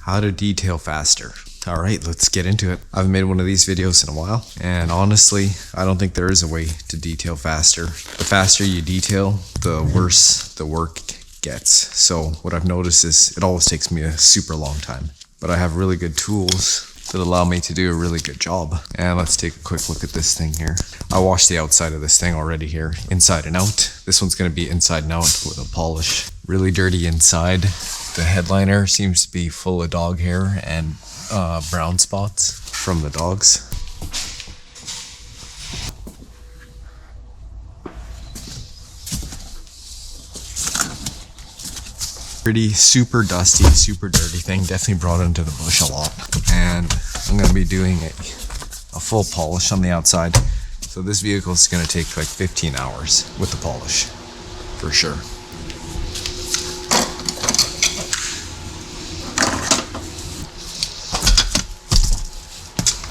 How to detail faster. All right, let's get into it. I haven't made one of these videos in a while, and honestly, I don't think there is a way to detail faster. The faster you detail, the worse the work gets. So what I've noticed is it always takes me a super long time, but I have really good tools that allow me to do a really good job. And let's take a quick look at this thing here. I washed the outside of this thing already here, inside and out. This one's gonna be inside and out with a polish. Really dirty inside. The headliner seems to be full of dog hair and brown spots from the dogs. Pretty super dusty, super dirty thing. Definitely brought into the bush a lot. And I'm gonna be doing a full polish on the outside. So this vehicle is gonna take like 15 hours with the polish, for sure.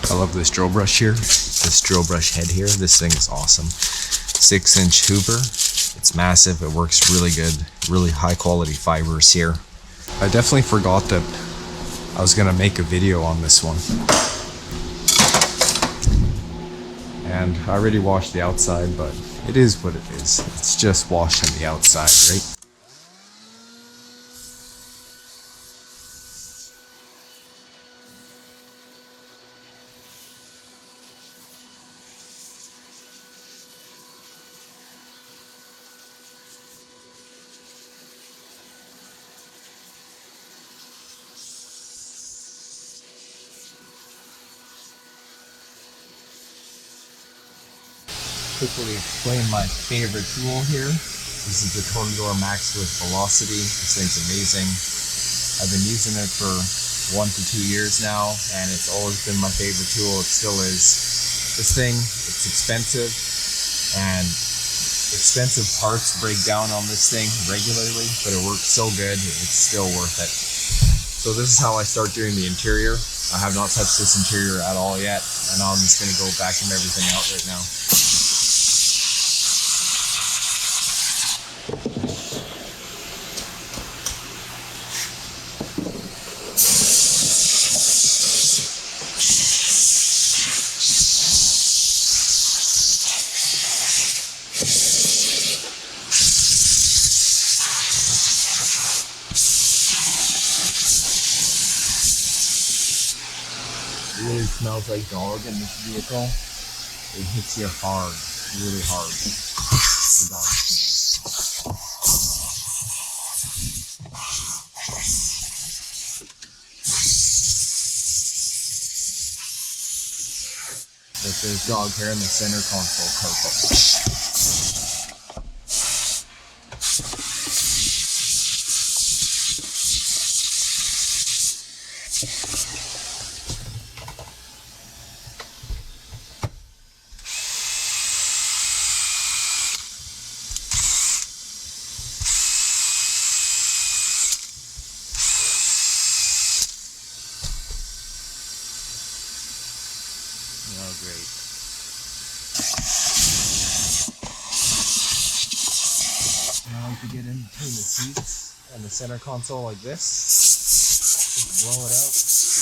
I love this drill brush here, this drill brush head here. This thing is awesome. 6-inch Hoover. It's massive. It works really good. Really high quality fibers here. I definitely forgot that I was gonna make a video on this one. And I already washed the outside, but it is what it is. It's just washing the outside, right? Quickly explain my favorite tool here. This is the Tornador Max with Velocity. This thing's amazing. I've been using it for 1 to 2 years now, and it's always been my favorite tool. It still is. This thing, it's expensive, and expensive parts break down on this thing regularly, but it works so good, it's still worth it. So this is how I start doing the interior. I have not touched this interior at all yet, and I'm just gonna go vacuum everything out right now. It really smells like dog in this vehicle. It hits you hard, really hard. The dog smell. But there's dog hair in the center console carpet. Oh, great. Now to get in between the seats and the center console like this, just blow it out.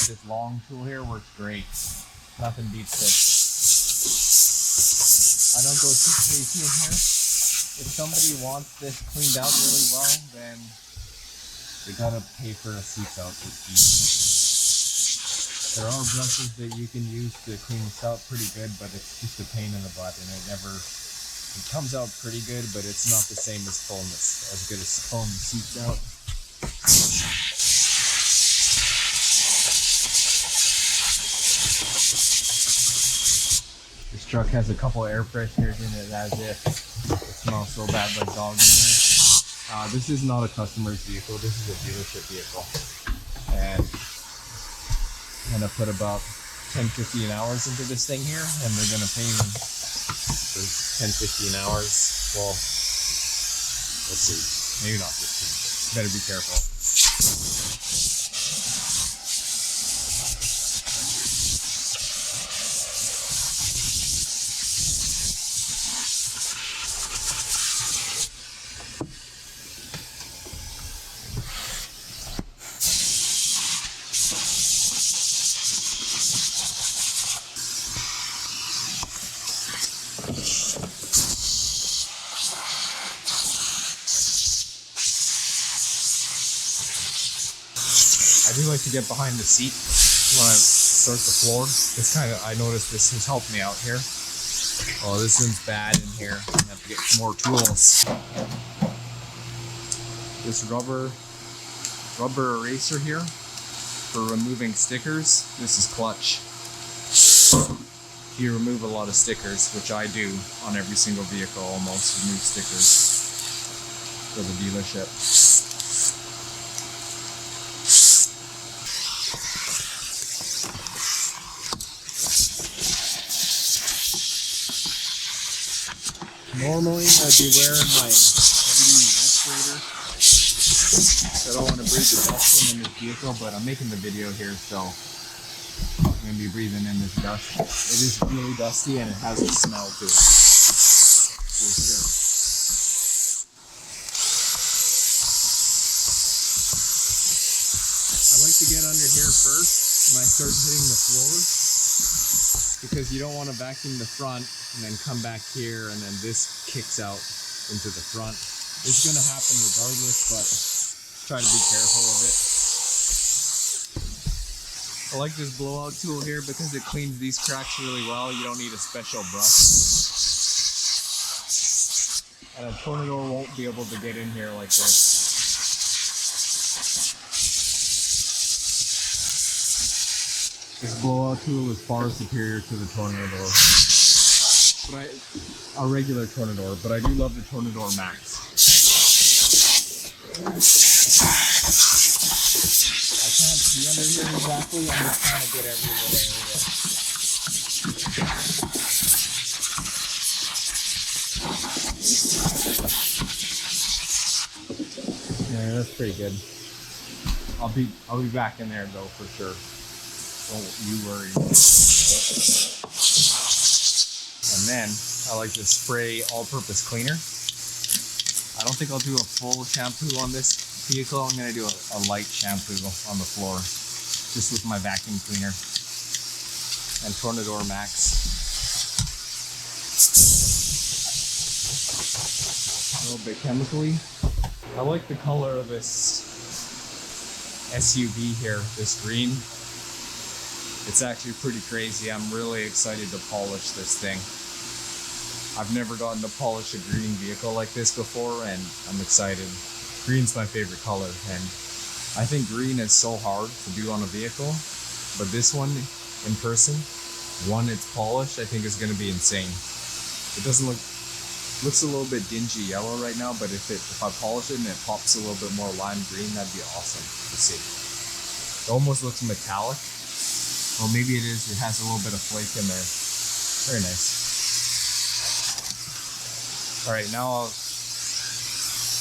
This long tool here works great. Nothing beats this. I don't go too crazy in here. If somebody wants this cleaned out really well, then they gotta pay for a seat out this deep. There are brushes that you can use to clean this out pretty good, but it's just a pain in the butt, and it comes out pretty good, but it's not the same as as good as pulling the seats out. This truck has a couple air fresheners in it as if it smells so bad like dog in here. This is not a customer's vehicle, this is a dealership vehicle. And I'm gonna put about 10-15 hours into this thing here, and they're gonna pay me for 10-15 hours. Well, let's see, maybe not 15. Better be careful. I do like to get behind the seat when I start the floor. I noticed this has helped me out here. Oh, this one's bad in here. I have to get some more tools. This rubber eraser here for removing stickers. This is clutch. You remove a lot of stickers, which I do on every single vehicle almost, remove stickers for the dealership. Normally I'd be wearing my heavy-duty respirator. I don't want to breathe the dust in this vehicle, but I'm making the video here, so I'm going to be breathing in this dust. It is really dusty and it has a smell to it. For sure. I like to get under here first when I start hitting the floor, because you don't want to vacuum the front and then come back here and then this kicks out into the front. It's going to happen regardless, but try to be careful of it. I like this blowout tool here because it cleans these cracks really well. You don't need a special brush. And a Tornador won't be able to get in here like this. This blowout tool is far superior to the Tornador. A regular Tornador, but I do love the Tornador Max. I can't see under here exactly, I'm just trying to get every little area. Yeah, that's pretty good. I'll be back in there though for sure. Don't you worry. And then I like to spray all-purpose cleaner. I don't think I'll do a full shampoo on this vehicle. I'm going to do a light shampoo on the floor, just with my vacuum cleaner and Tornador Max. A little bit chemically. I like the color of this SUV here, this green. It's actually pretty crazy. I'm really excited to polish this thing. I've never gotten to polish a green vehicle like this before, and I'm excited. Green's my favorite color, and I think green is so hard to do on a vehicle, but this one in person, when it's polished, I think is going to be insane. It doesn't looks a little bit dingy yellow right now, but if I polish it and it pops a little bit more lime green, that'd be awesome to see. It almost looks metallic. Well, maybe it is. It has a little bit of flake in there. Very nice. All right, now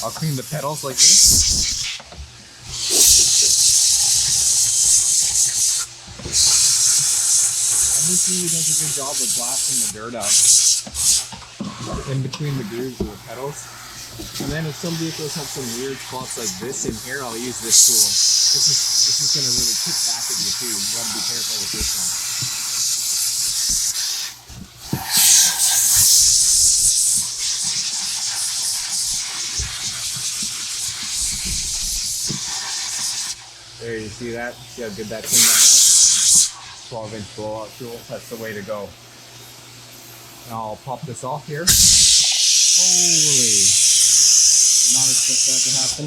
I'll clean the pedals like this. And this really does a good job of blasting the dirt out in between the grooves of the pedals. And then if some vehicles have some weird spots like this in here, I'll use this tool. This is going to really kick back at you too. You got to be careful with this one. There, you see that? See how good that cleaned that out? 12-inch blowout tool, that's the way to go. Now I'll pop this off here. Holy! Not expect that to happen.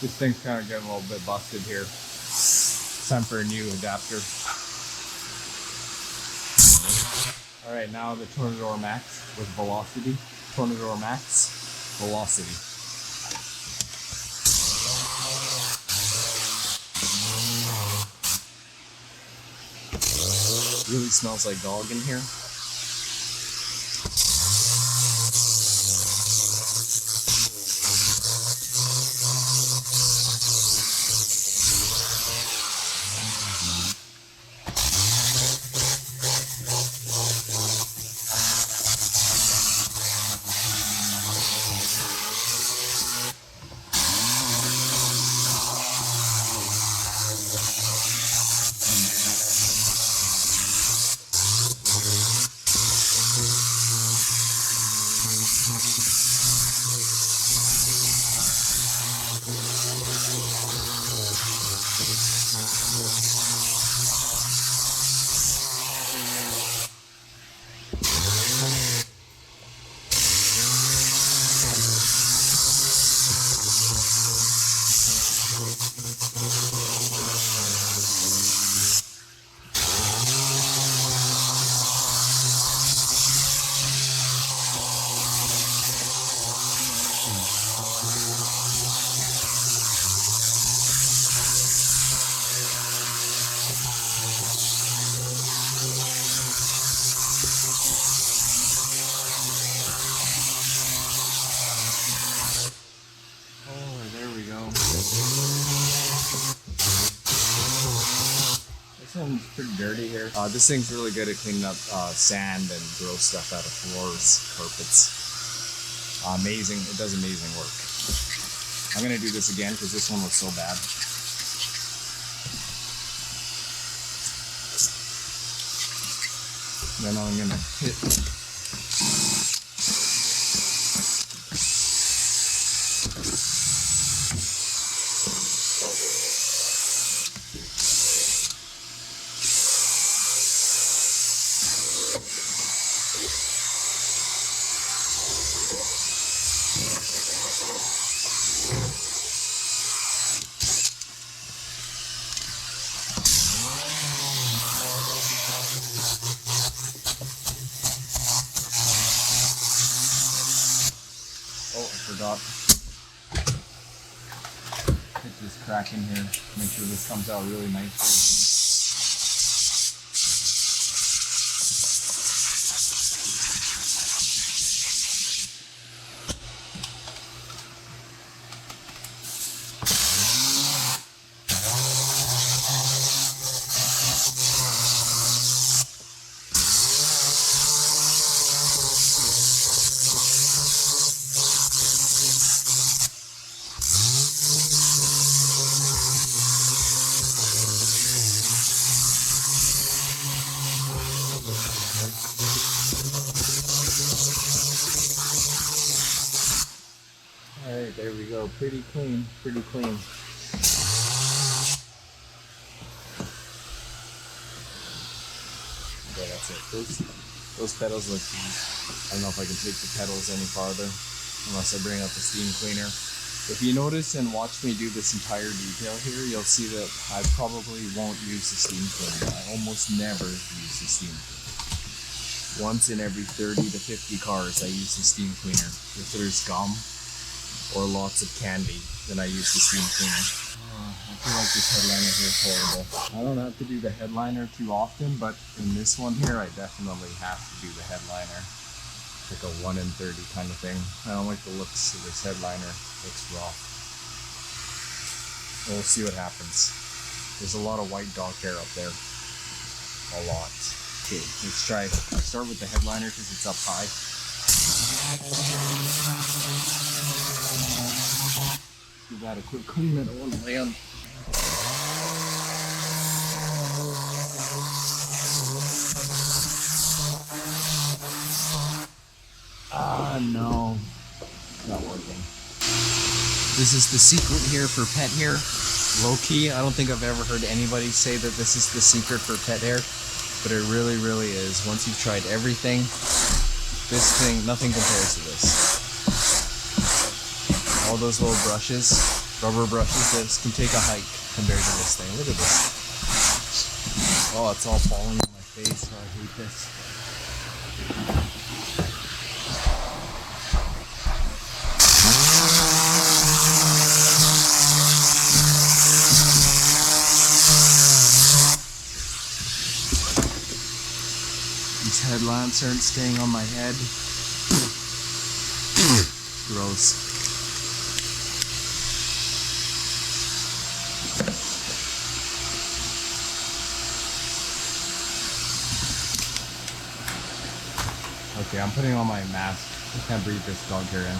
This thing's kind of getting a little bit busted here. It's time for a new adapter. Alright, now the Tornador Max with velocity. Tornador Max, velocity. Really smells like dog in here. This one's pretty dirty here. This thing's really good at cleaning up sand and gross stuff out of floors, carpets. Amazing. It does amazing work. I'm gonna do this again because this one was so bad. Then I'm gonna hit. Oh, I forgot. Hit this crack in here. Make sure this comes out really nicely. Alright, there we go. Pretty clean, pretty clean. Okay, that's it. Those pedals look deep. I don't know if I can take the pedals any farther unless I bring out the steam cleaner. If you notice and watch me do this entire detail here, you'll see that I probably won't use the steam cleaner. I almost never use the steam cleaner. Once in every 30 to 50 cars I use the steam cleaner. If there's gum or lots of candy, then I use the steam cleaner. I feel like this headliner here is horrible. I don't have to do the headliner too often, but in this one here, I definitely have to do the headliner. It's like a 1 in 30 kind of thing. I don't like the looks of this headliner. It looks rough. We'll see what happens. There's a lot of white dog hair up there. A lot. Okay, let's try. I'll start with the headliner because it's up high. Give that a quick clean. I don't want to land. No, not working. This is the secret here for pet hair. Low key, I don't think I've ever heard anybody say that this is the secret for pet hair, but it really, really is. Once you've tried everything, this thing, nothing compares to this. All those little brushes, rubber brushes, this can take a hike compared to this thing. Look at this. Oh, it's all falling on my face. Oh, I hate this. These headlamps aren't staying on my head. Gross. Okay, I'm putting on my mask. I can't breathe this dog hair in.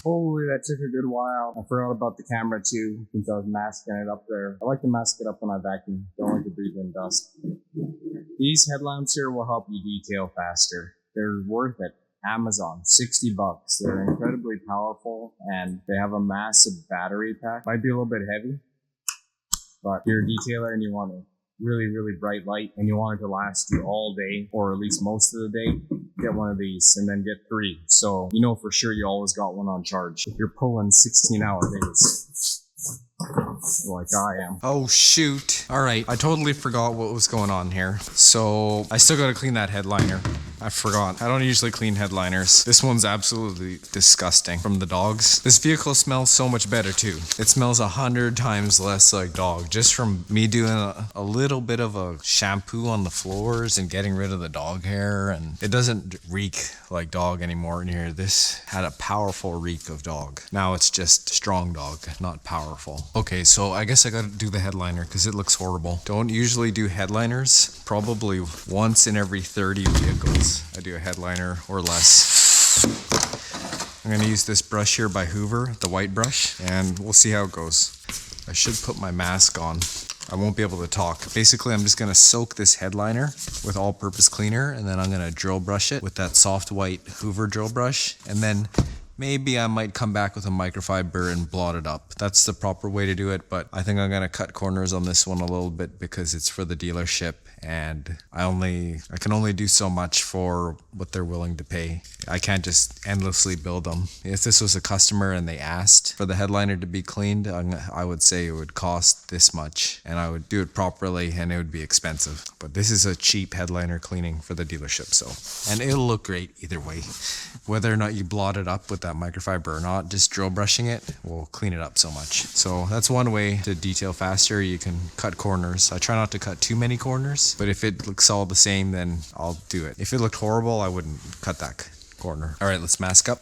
Holy, that took a good while. I forgot about the camera too, since I was masking it up there. I like to mask it up when I vacuum. Don't like to breathe in dust. These headlamps here will help you detail faster. They're worth it. Amazon, 60 bucks. They're incredibly powerful and they have a massive battery pack. Might be a little bit heavy, but if you're a detailer and you want a really, really bright light and you want it to last you all day or at least most of the day, get one of these and then get 3. So you know for sure you always got one on charge. If you're pulling 16-hour days, like I am. Oh shoot. Alright, I totally forgot what was going on here. So I still gotta clean that headliner. I forgot. I don't usually clean headliners. This one's absolutely disgusting from the dogs. This vehicle smells so much better too. It smells 100 times less like dog just from me doing a little bit of a shampoo on the floors and getting rid of the dog hair, and it doesn't reek like dog anymore in here. This had a powerful reek of dog. Now it's just strong dog, not powerful. Okay, so I guess I gotta do the headliner because it looks horrible. Don't usually do headliners. Probably once in every 30 vehicles I do a headliner or less. I'm gonna use this brush here by Hoover, the white brush, and we'll see how it goes. I should put my mask on. I won't be able to talk. Basically, I'm just gonna soak this headliner with all-purpose cleaner, and then I'm gonna drill brush it with that soft white Hoover drill brush, and then maybe I might come back with a microfiber and blot it up. That's the proper way to do it, but I think I'm gonna cut corners on this one a little bit because it's for the dealership and I can only do so much for what they're willing to pay. I can't just endlessly build them. If this was a customer and they asked for the headliner to be cleaned, I would say it would cost this much and I would do it properly and it would be expensive. But this is a cheap headliner cleaning for the dealership, so. And it'll look great either way. Whether or not you blot it up with that microfiber or not, just drill brushing it will clean it up so much. So that's one way to detail faster. You can cut corners. I try not to cut too many corners, but if it looks all the same, then I'll do it. If it looked horrible, I wouldn't cut that corner. All right, let's mask up.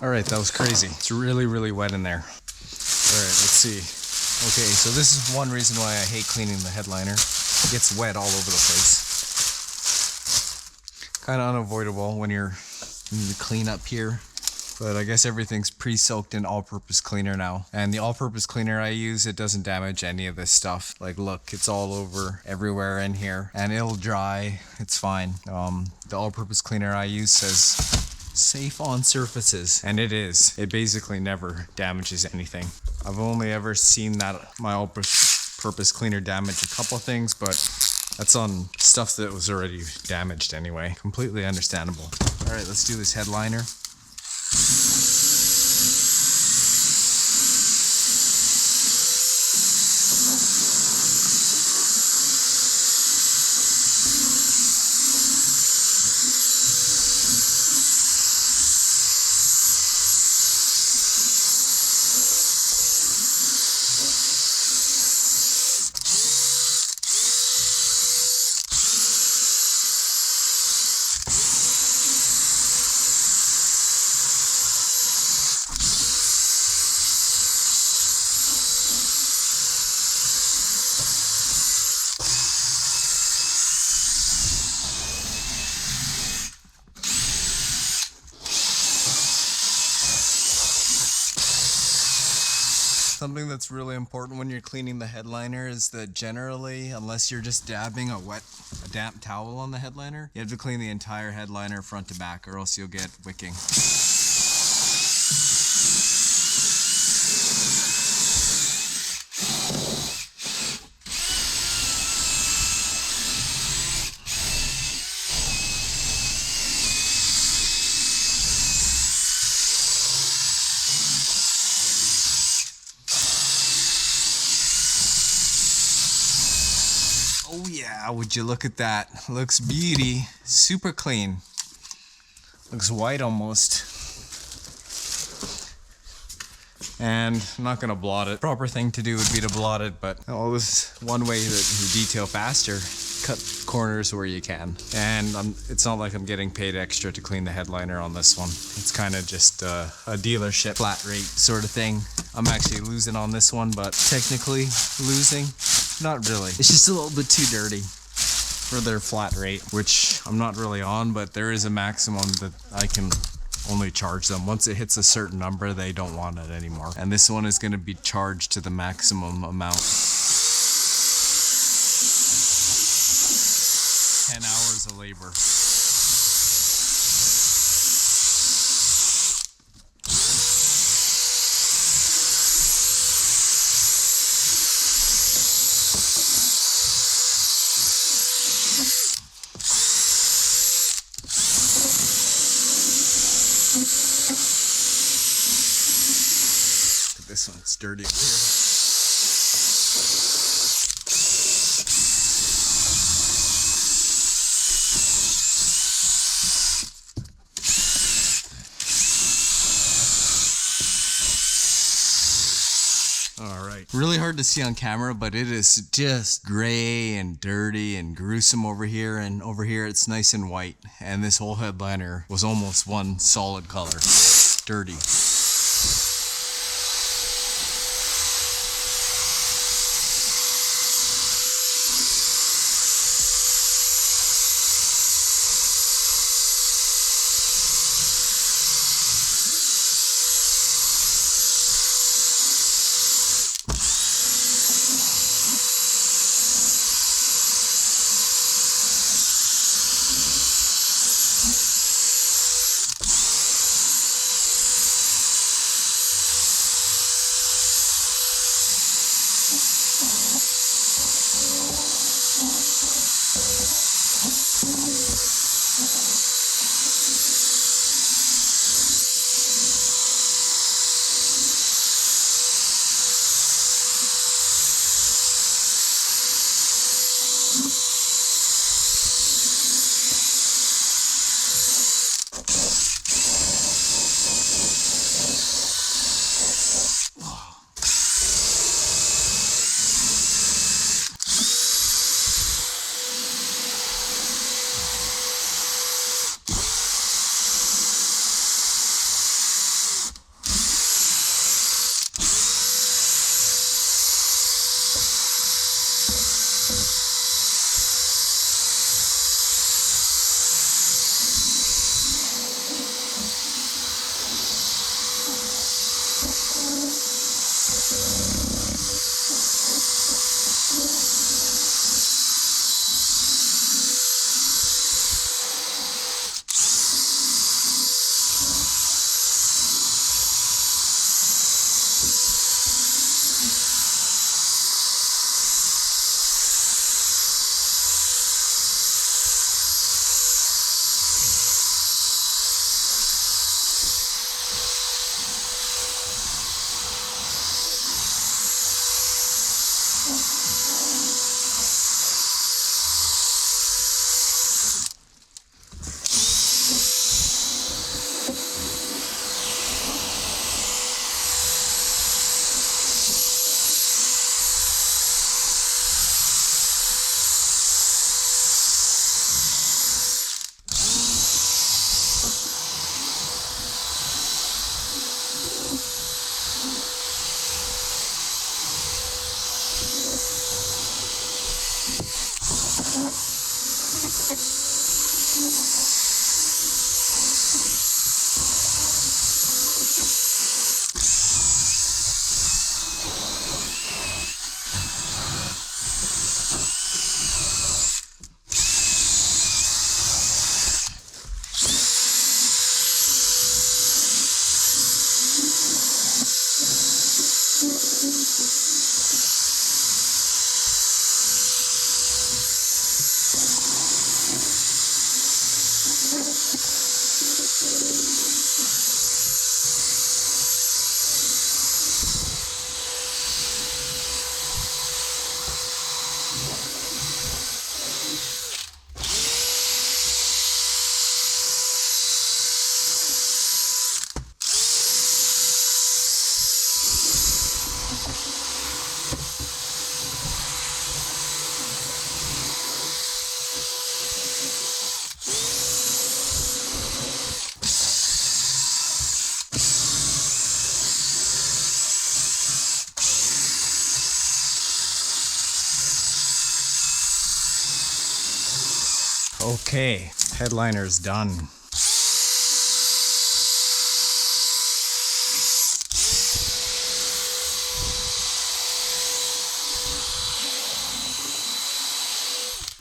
All right, that was crazy. It's really, really wet in there. All right, let's see. Okay, so this is one reason why I hate cleaning the headliner. It gets wet all over the place. Kind of unavoidable when you need to clean up here. But I guess everything's pre-soaked in all-purpose cleaner now. And the all-purpose cleaner I use, it doesn't damage any of this stuff. Like, look, it's all over everywhere in here. And it'll dry, it's fine. The all-purpose cleaner I use says safe on surfaces. And it is. It basically never damages anything. I've only ever seen that my all-purpose cleaner damage a couple things, but that's on stuff that was already damaged anyway. Completely understandable. All right, let's do this headliner. Something that's really important when you're cleaning the headliner is that generally, unless you're just dabbing a damp towel on the headliner, you have to clean the entire headliner front to back or else you'll get wicking. Oh yeah, would you look at that? Looks beauty. Super clean. Looks white almost. And I'm not gonna blot it. Proper thing to do would be to blot it, but always one way that you detail faster. Cut corners where you can. And it's not like I'm getting paid extra to clean the headliner on this one. It's kind of just a dealership flat rate sort of thing. I'm actually losing on this one, but technically losing. Not really. It's just a little bit too dirty for their flat rate, which I'm not really on, but there is a maximum that I can only charge them. Once it hits a certain number, they don't want it anymore. And this one is going to be charged to the maximum amount. 10 hours of labor. This one's dirty up here. All right. Really hard to see on camera, but it is just gray and dirty and gruesome over here. And over here it's nice and white. And this whole headliner was almost one solid color. Dirty. Okay, headliner's done.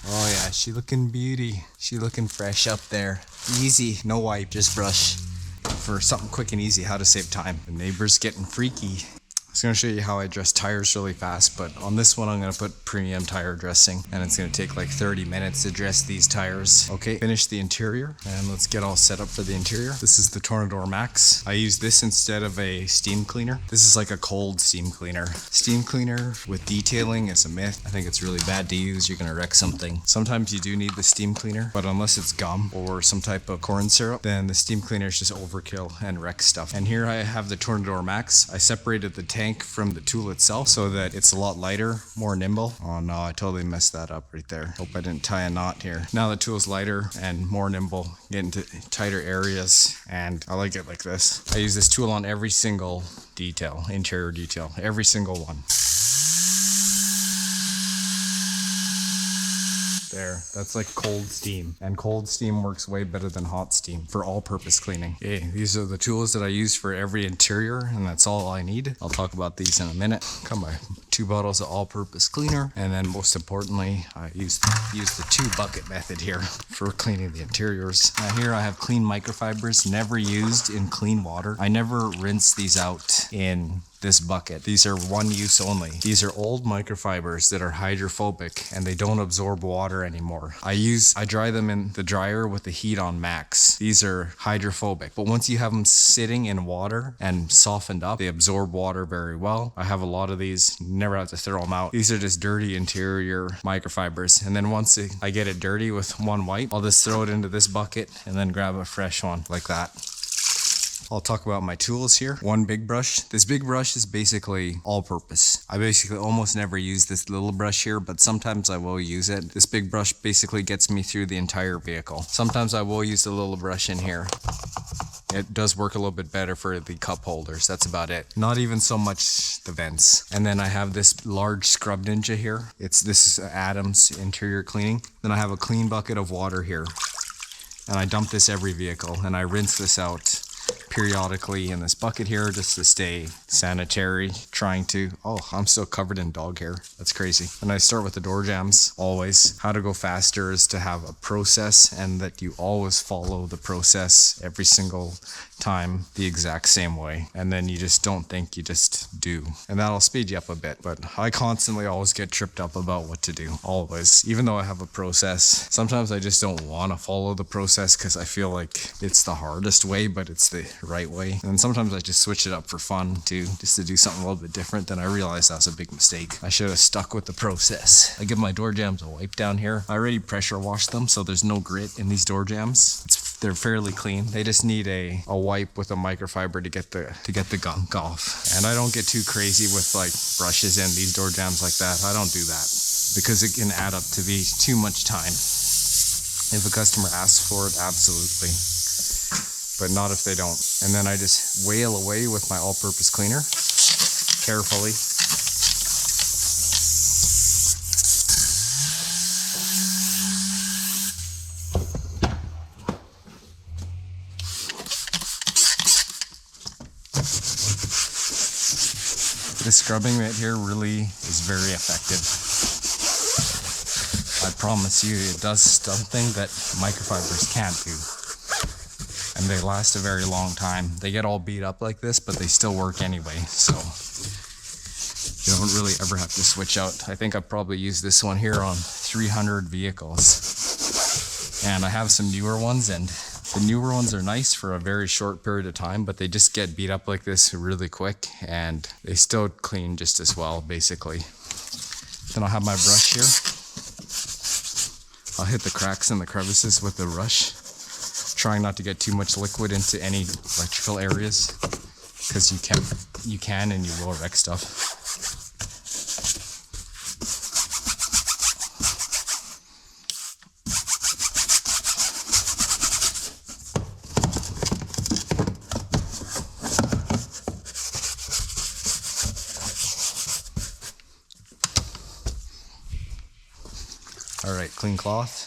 Oh yeah, she looking beauty. She looking fresh up there. Easy, no wipe, just brush. For something quick and easy, how to save time. The neighbor's getting freaky. I was going to show you how I dress tires really fast, but on this one I'm going to put premium tire dressing, and it's going to take like 30 minutes to dress these tires. Okay, finish the interior, and let's get all set up for the interior. This is the Tornador Max. I use this instead of a steam cleaner. This is like a cold steam cleaner. Steam cleaner with detailing is a myth. I think it's really bad to use. You're going to wreck something. Sometimes you do need the steam cleaner, but unless it's gum or some type of corn syrup, then the steam cleaner is just overkill and wrecks stuff. And here I have the Tornador Max. I separated the tank from the tool itself so that it's a lot lighter, more nimble. Oh no, I totally messed that up right there. Hope I didn't tie a knot here. Now the tool's lighter and more nimble, get into tighter areas, and I like it like this. I use this tool on every single detail, interior detail, every single one. There, that's like cold steam, and cold steam works way better than hot steam for all-purpose cleaning. Okay, these are the tools that I use for every interior, and that's all I need. I'll talk about these in a minute. Come by 2 bottles of all-purpose cleaner, and then most importantly, I use the 2-bucket method here for cleaning the interiors. Now here I have clean microfibers, never used in clean water. I never rinse these out in this bucket. These are one use only. These are old microfibers that are hydrophobic and they don't absorb water anymore. I dry them in the dryer with the heat on max. These are hydrophobic, but once you have them sitting in water and softened up, they absorb water very well. I have a lot of these, never have to throw them out. These are just dirty interior microfibers, and then once I get it dirty with one wipe, I'll just throw it into this bucket and then grab a fresh one like that. I'll talk about my tools here. One big brush. This big brush is basically all-purpose. I basically almost never use this little brush here, but sometimes I will use it. This big brush basically gets me through the entire vehicle. Sometimes I will use the little brush in here. It does work a little bit better for the cup holders. That's about it. Not even so much the vents. And then I have this large Scrub Ninja here. This is Adam's interior cleaning. Then I have a clean bucket of water here. And I dump this every vehicle, and I rinse this out periodically in this bucket here just to stay sanitary, I'm still covered in dog hair. That's crazy. And I start with the door jambs always. How to go faster is to have a process, and that you always follow the process every single time the exact same way, and then you just don't think, you just do, and that'll speed you up a bit. But I constantly always get tripped up about what to do, always, even though I have a process. Sometimes I just don't want to follow the process because I feel like it's the hardest way, but it's the right way. And sometimes I just switch it up for fun too, just to do something a little bit different. Then I realize that's a big mistake. I should have stuck with the process. I give my door jambs a wipe down here. I already pressure washed them, so there's no grit in these door jambs. They're fairly clean. They just need a wipe with a microfiber to get the gunk off. And I don't get too crazy with like brushes in these door jambs like that. I don't do that because it can add up to be too much time. If a customer asks for it, absolutely. But not if they don't. And then I just whale away with my all-purpose cleaner carefully. This scrubbing right here really is very effective. I promise you, it does something that microfibers can't do. And they last a very long time. They get all beat up like this, but they still work anyway, so you don't really ever have to switch out. I think I probably used this one here on 300 vehicles. And I have some newer ones, and the newer ones are nice for a very short period of time, but they just get beat up like this really quick, and they still clean just as well, basically. Then I'll have my brush here. I'll hit the cracks and the crevices with the brush, trying not to get too much liquid into any electrical areas, because you can and you will wreck stuff. All right, clean cloth.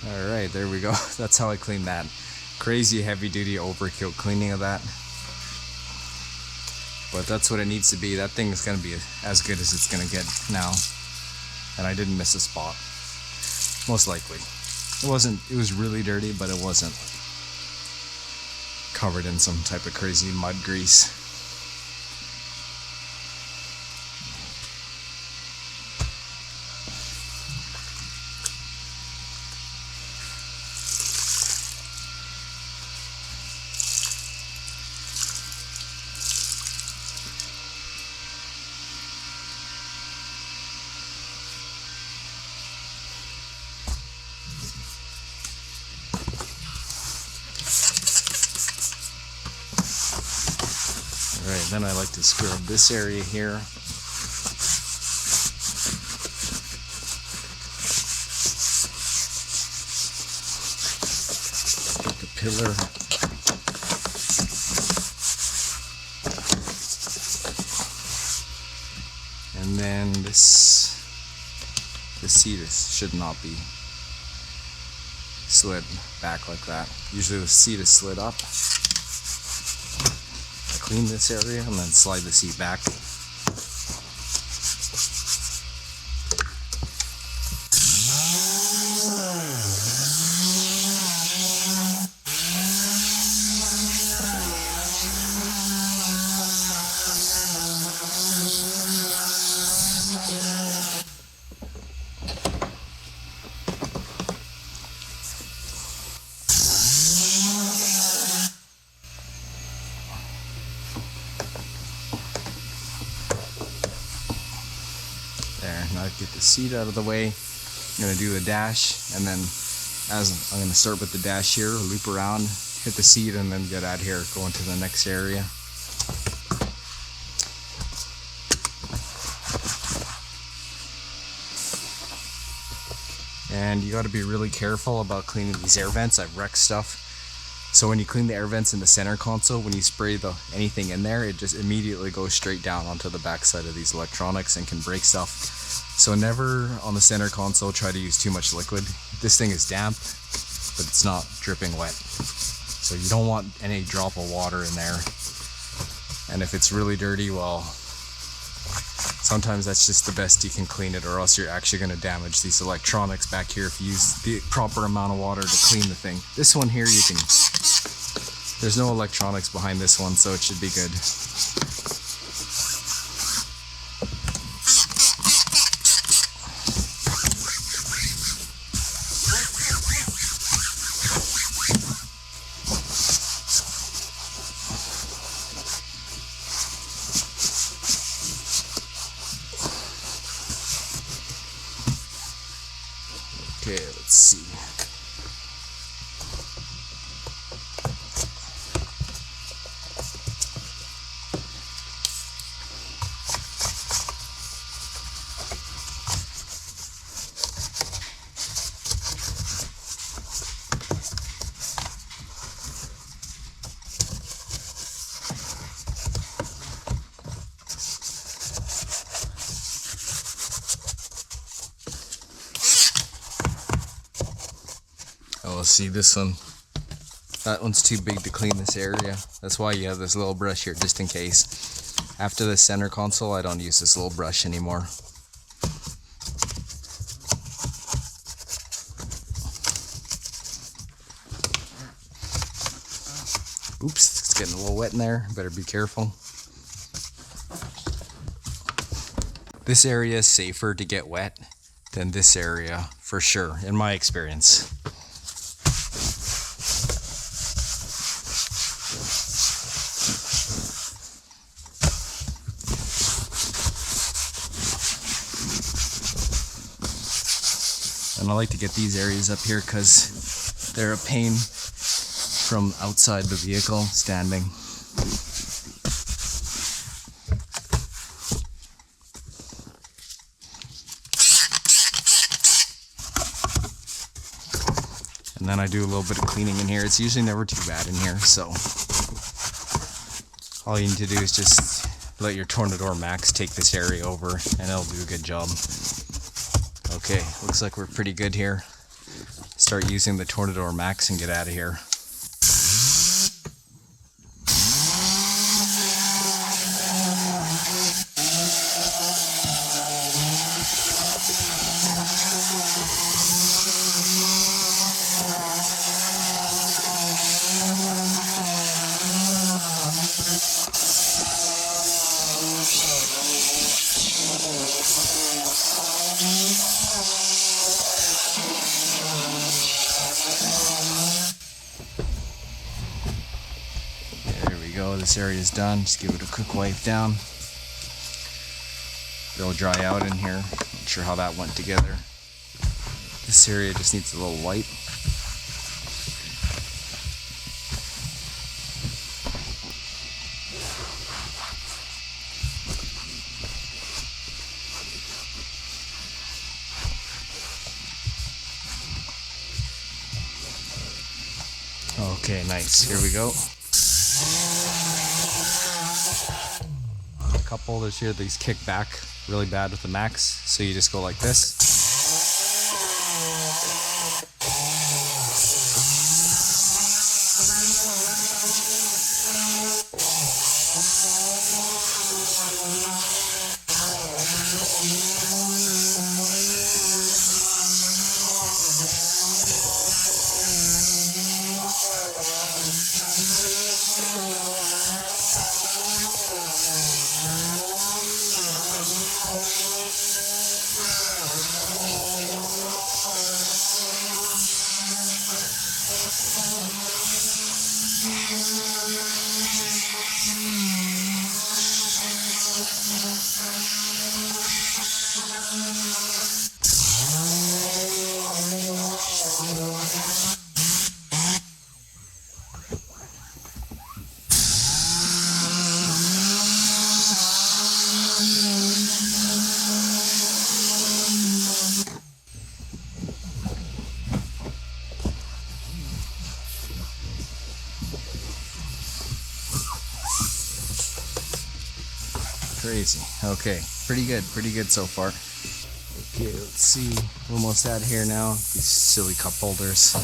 Alright, there we go. That's how I clean that. Crazy heavy duty overkill cleaning of that. But that's what it needs to be. That thing is going to be as good as it's going to get now. And I didn't miss a spot. Most likely. It was really dirty, but it wasn't covered in some type of crazy mud grease. Alright, then I like to scrub this area here. The pillar. And then the seat should not be slid back like that. Usually the seat is slid up. Clean this area and then slide the seat back. There, now get the seat out of the way. I'm going to do the dash, and then as I'm going to start with the dash here, loop around, hit the seat, and then get out here, go into the next area. And you got to be really careful about cleaning these air vents. I've wrecked stuff. So when you clean the air vents in the center console, when you spray anything in there, it just immediately goes straight down onto the backside of these electronics and can break stuff. So never on the center console try to use too much liquid. This thing is damp, but it's not dripping wet. So you don't want any drop of water in there. And if it's really dirty, well, sometimes that's just the best you can clean it, or else you're actually going to damage these electronics back here if you use the proper amount of water to clean the thing. This one here, there's no electronics behind this one, so it should be good. Okay, let's see. Oh, see this one. That one's too big to clean this area. That's why you have this little brush here, just in case. After the center console, I don't use this little brush anymore. Oops, it's getting a little wet in there. Better be careful. This area is safer to get wet than this area, for sure, in my experience. And I like to get these areas up here because they're a pain from outside the vehicle standing. And then I do a little bit of cleaning in here. It's usually never too bad in here, so all you need to do is just let your Tornador Max take this area over and it'll do a good job. Okay, looks like we're pretty good here. start using the Tornador Max and get out of here. There we go, this area is done. Just give it a quick wipe down. It'll dry out in here. Not sure how that went together. This area just needs a little wipe. Okay, nice. Here we go. A couple this here, these kick back really bad with the Max, so you just go like this. Crazy. Okay, pretty good so far. Okay, let's see. Almost out of here now. These silly cup holders.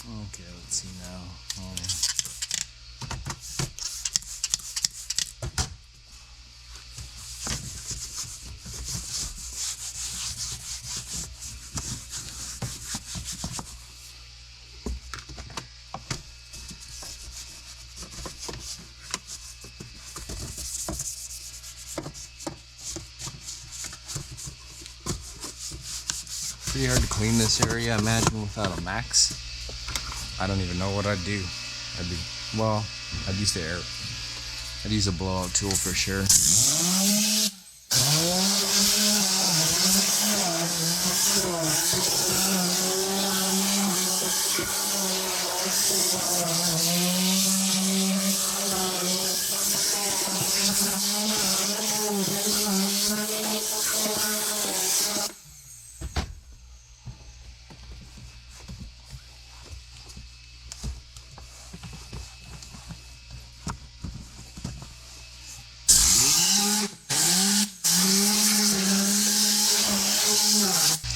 Okay, let's see now. Pretty hard to clean this area, imagine without a Max. I don't even know what I'd do. I'd use the air. I'd use a blowout tool for sure.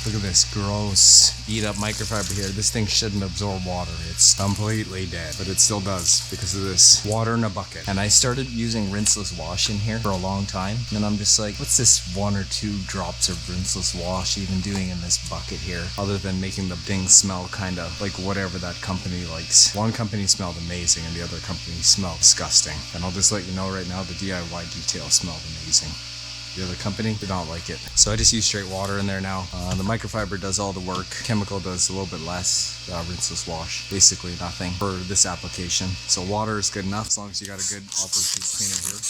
Look at this gross beat up microfiber here. This thing shouldn't absorb water. It's completely dead, but it still does because of this water in a bucket. And I started using rinseless wash in here for a long time. And I'm just like, what's this 1 or 2 drops of rinseless wash even doing in this bucket here? Other than making the thing smell kind of like whatever that company likes. One company smelled amazing and the other company smelled disgusting. And I'll just let you know right now, the DIY detail smelled amazing. The other company did not like it. So I just use straight water in there now. The microfiber does all the work. Chemical does a little bit less. Rinseless wash, basically nothing for this application. So water is good enough as long as you got a good all-purpose cleaner here.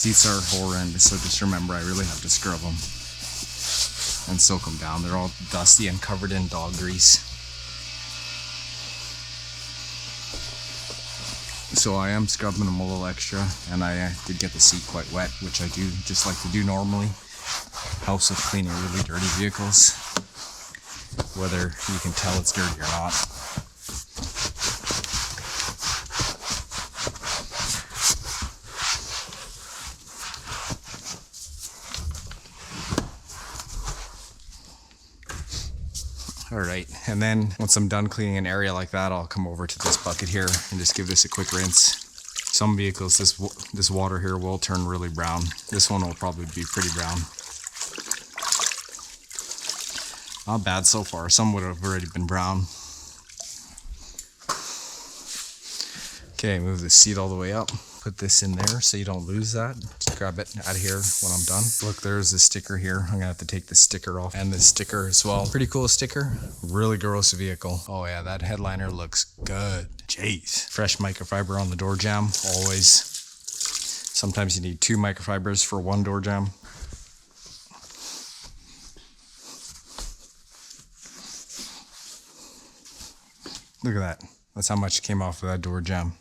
seats are horrendous, so just remember I really have to scrub them and soak them down. They're all dusty and covered in dog grease. So I am scrubbing them a little extra, and I did get the seat quite wet, which I do just like to do normally. Helps with cleaning really dirty vehicles, whether you can tell it's dirty or not. Alright, and then once I'm done cleaning an area like that, I'll come over to this bucket here and just give this a quick rinse. Some vehicles, this water here will turn really brown. This one will probably be pretty brown. Not bad so far. Some would have already been brown. Okay, move the seat all the way up. Put this in there so you don't lose that. Just grab it out of here when I'm done. Look, there's a sticker here. I'm gonna have to take the sticker off, and the sticker as well. Pretty cool sticker. Really gross vehicle. Oh yeah, that headliner looks good. Jeez. Fresh microfiber on the door jamb, always. Sometimes you need 2 microfibers for 1 door jamb. Look at that. That's how much came off of that door jamb.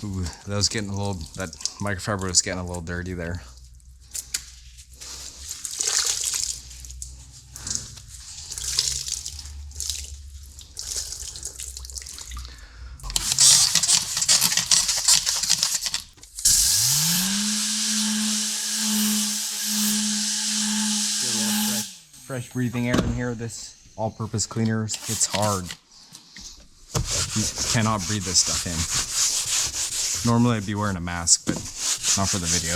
Ooh, that was getting a little, that microfiber was getting a little dirty there. Get a little fresh breathing air in here. This all-purpose cleaner, it's hard. You cannot breathe this stuff in. Normally I'd be wearing a mask, but not for the video.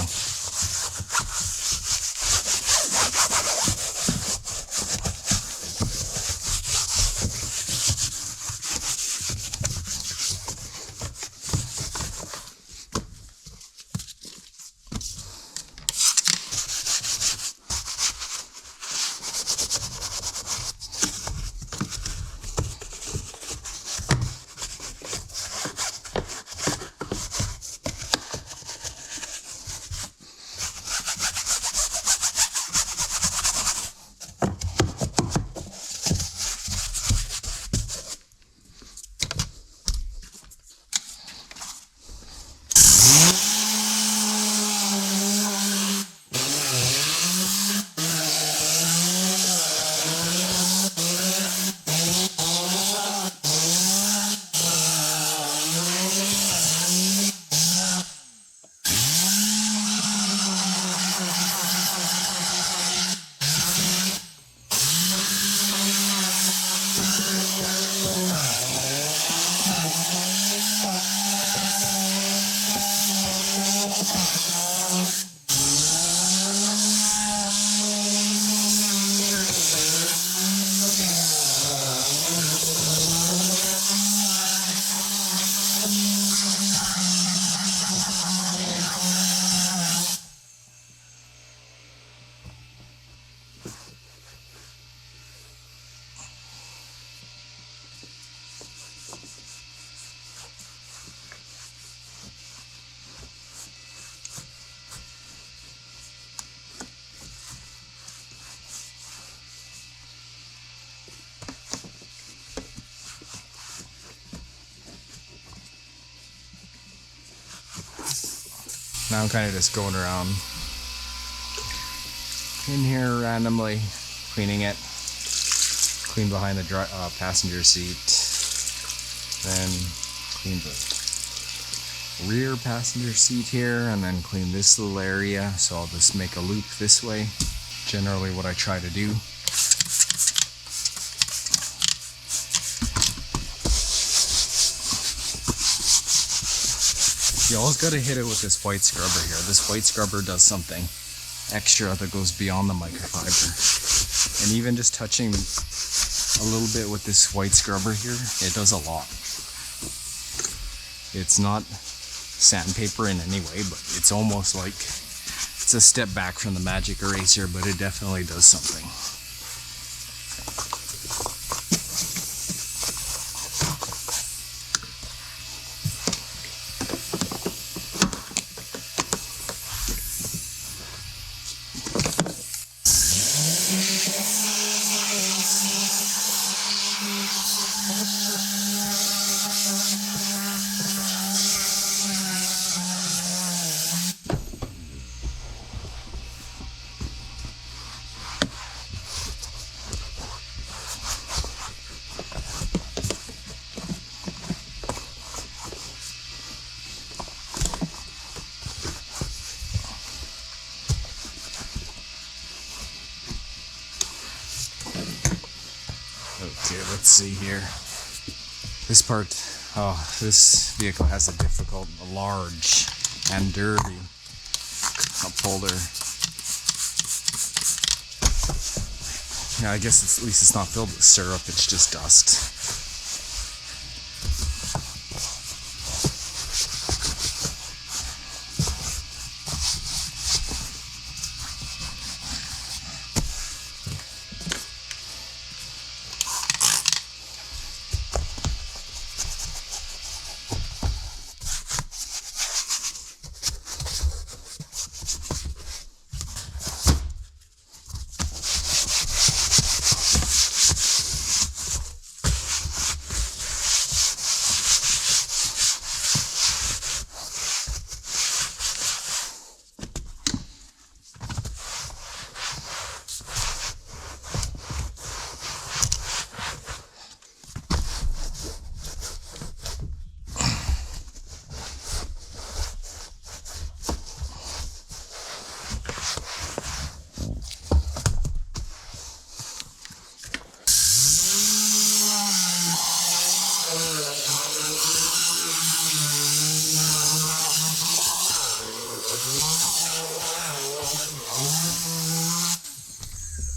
Now I'm kind of just going around in here randomly, cleaning it. Clean behind the passenger seat, then clean the rear passenger seat here and then clean this little area. So I'll just make a loop this way. Generally what I try to do. You always got to hit it with this white scrubber here. This white scrubber does something extra that goes beyond the microfiber. And even just touching a little bit with this white scrubber here, it does a lot. It's not sandpaper in any way, but it's almost like it's a step back from the magic eraser, but it definitely does something. Okay, let's see here. This part, this vehicle has a large and dirty cup holder. Yeah, I guess at least it's not filled with syrup, it's just dust.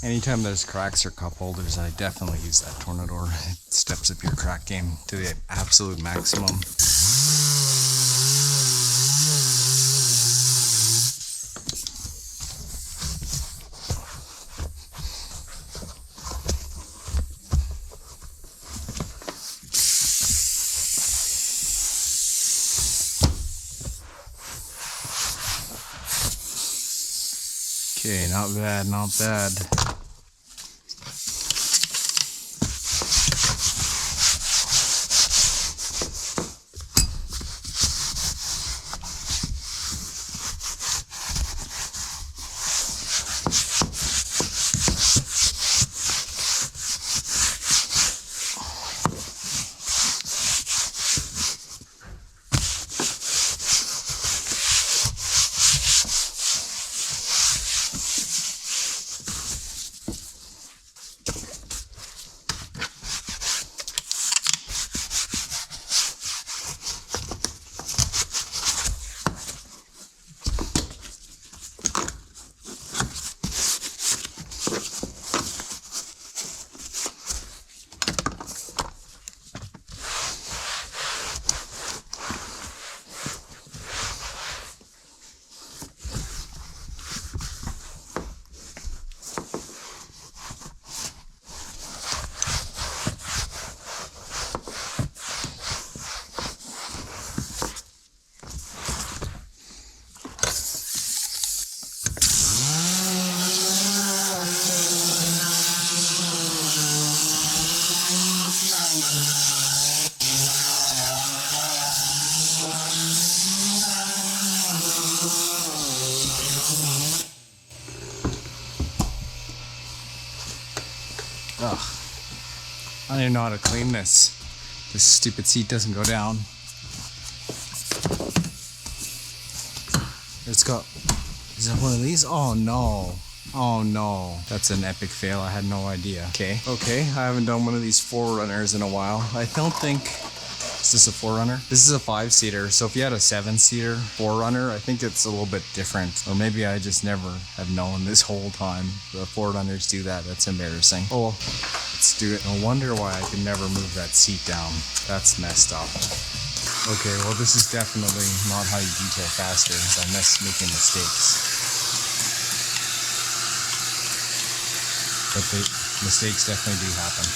Anytime there's cracks or cup holders, I definitely use that Tornador. It steps up your crack game to the absolute maximum. Okay, not bad, not bad. Ugh. I don't even know how to clean this. This stupid seat doesn't go down. It's got... Is that one of these? Oh no. Oh no. That's an epic fail. I had no idea. Okay. I haven't done one of these 4Runners in a while. I don't think... Is this a 4Runner? This is a 5-seater. So if you had a 7-seater 4Runner, I think it's a little bit different. Or maybe I just never have known this whole time. The 4Runners do that. That's embarrassing. Oh, let's do it. No wonder why I could never move that seat down. That's messed up. Okay, well this is definitely not how you detail faster. I miss making mistakes. But the mistakes definitely do happen.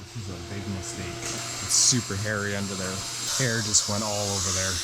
This is a big mistake. It's super hairy under there. Hair just went all over there.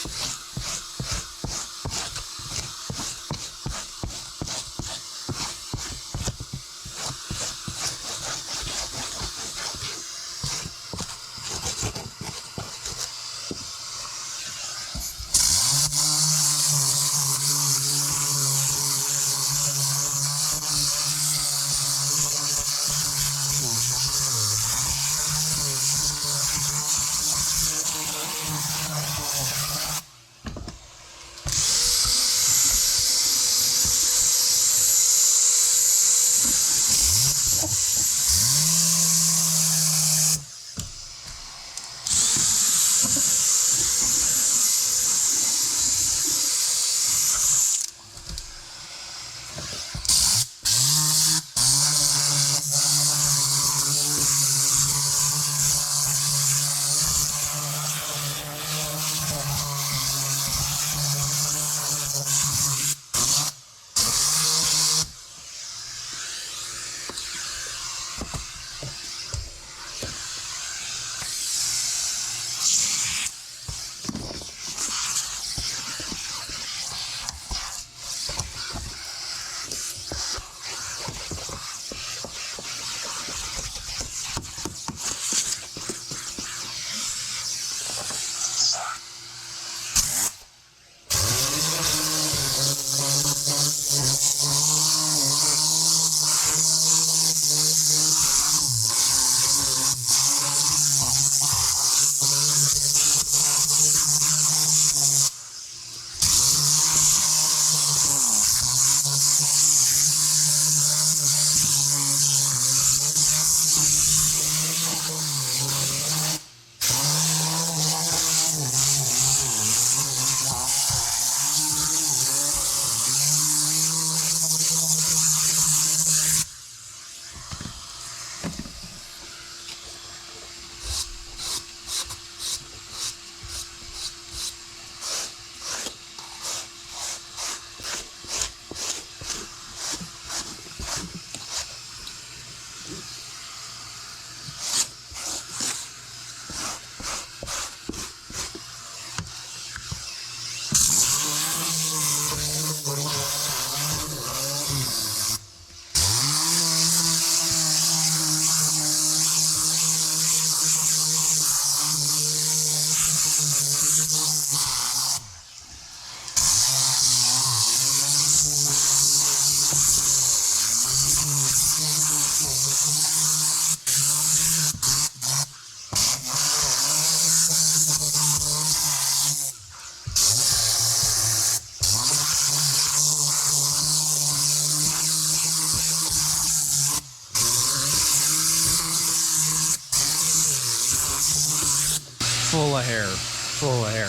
Full of hair. Full of hair.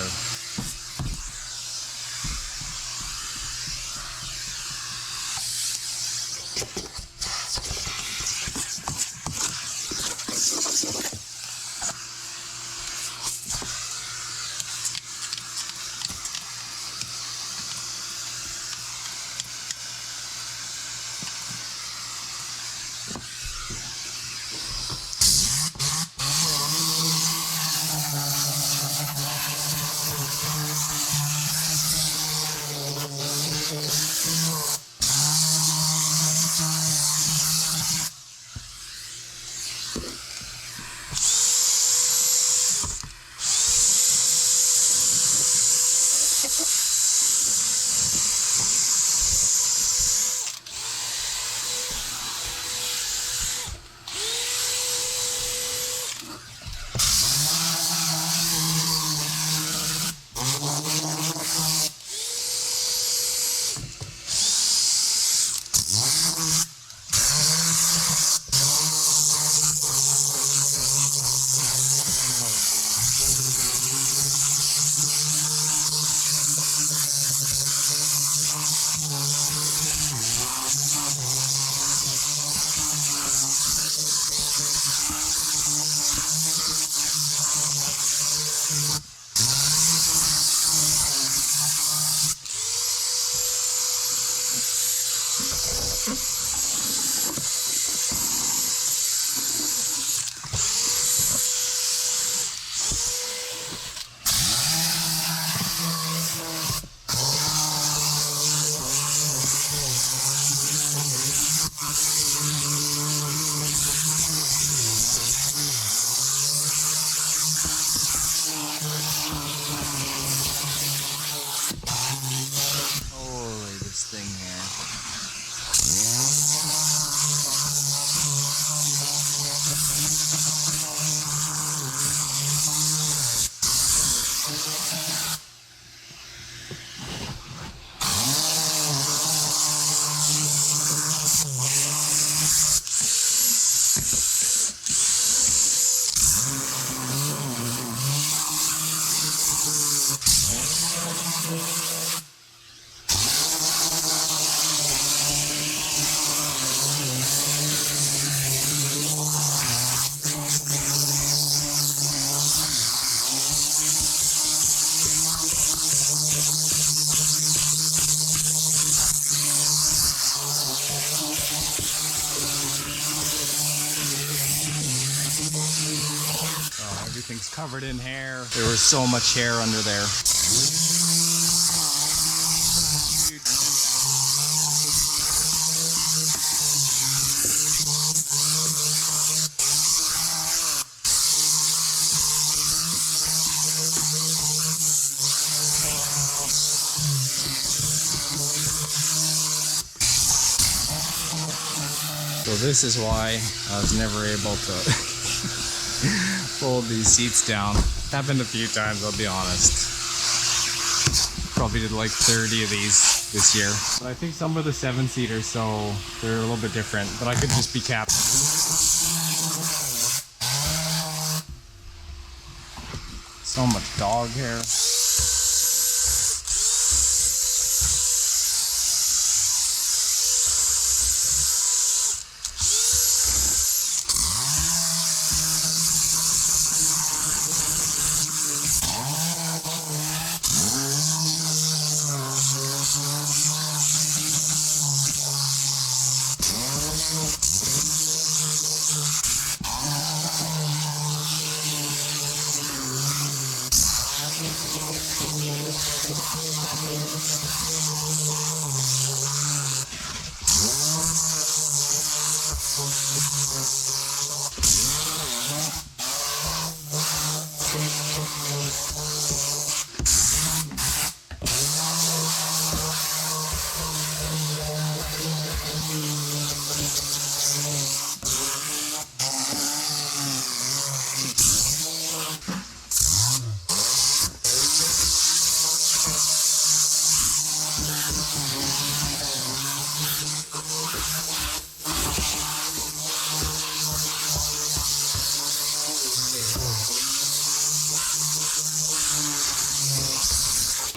Everything's covered in hair. There was so much hair under there. So this is why I was never able to fold these seats down. Happened a few times, I'll be honest. Probably did like 30 of these this year. But I think some are the 7-seaters, so they're a little bit different. But I could just be capped. So much dog hair.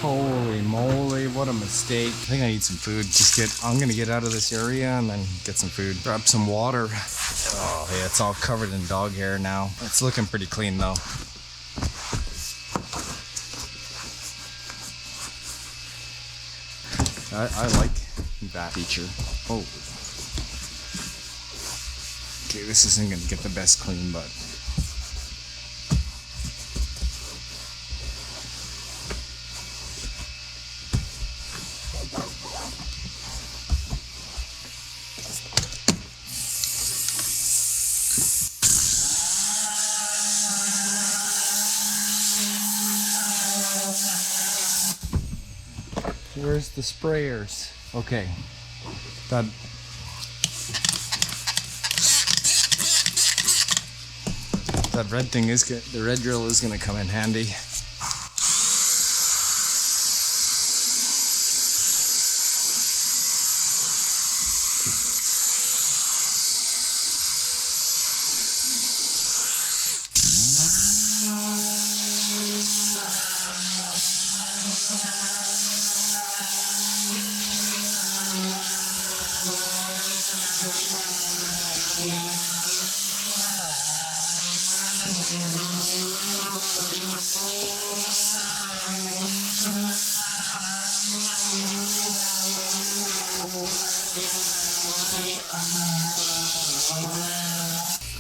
Holy moly, what a mistake. I think I need some food. I'm gonna get out of this area and then get some food. Grab some water. Oh yeah, it's all covered in dog hair now. It's looking pretty clean though. I like that feature. Oh. Okay, this isn't gonna get the best clean, but where's the sprayers? Okay. That red thing is good. The red drill is gonna come in handy.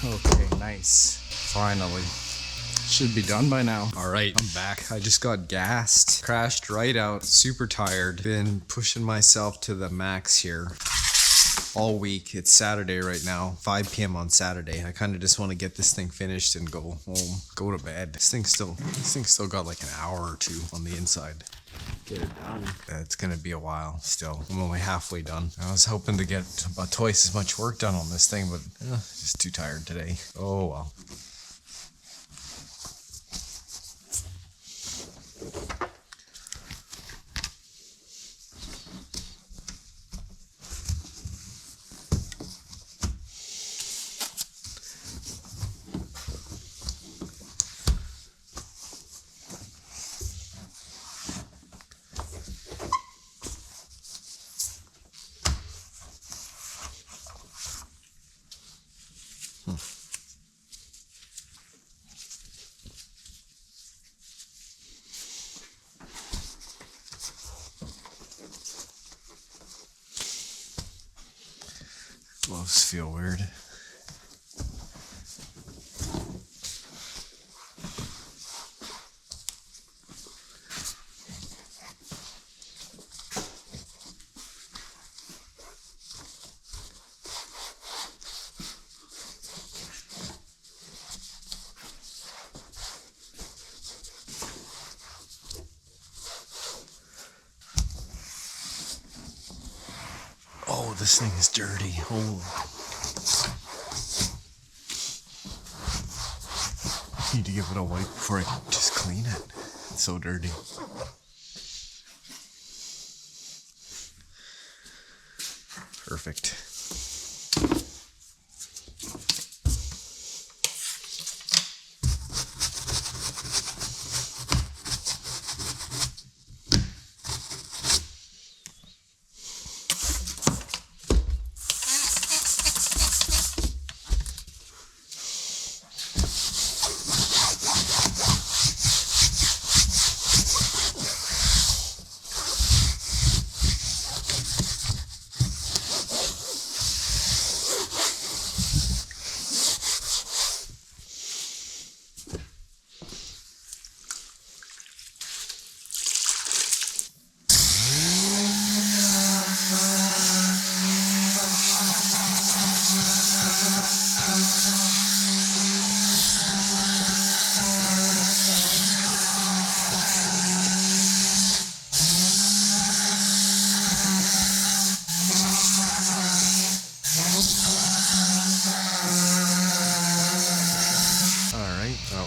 Okay, nice. Finally. Should be done by now. Alright, I'm back. I just got gassed. Crashed right out. Super tired. Been pushing myself to the max here all week. It's Saturday right now, 5 p.m. on Saturday. I kind of just want to get this thing finished and go home, go to bed. This thing's still got like an hour or two on the inside. Get it done. It's gonna be a while still. I'm only halfway done. I was hoping to get about twice as much work done on this thing, but just too tired today. Oh well. Gloves feel weird. this thing is dirty. Holy. Need to give it a wipe before I just clean it. It's so dirty. Perfect.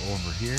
Over here.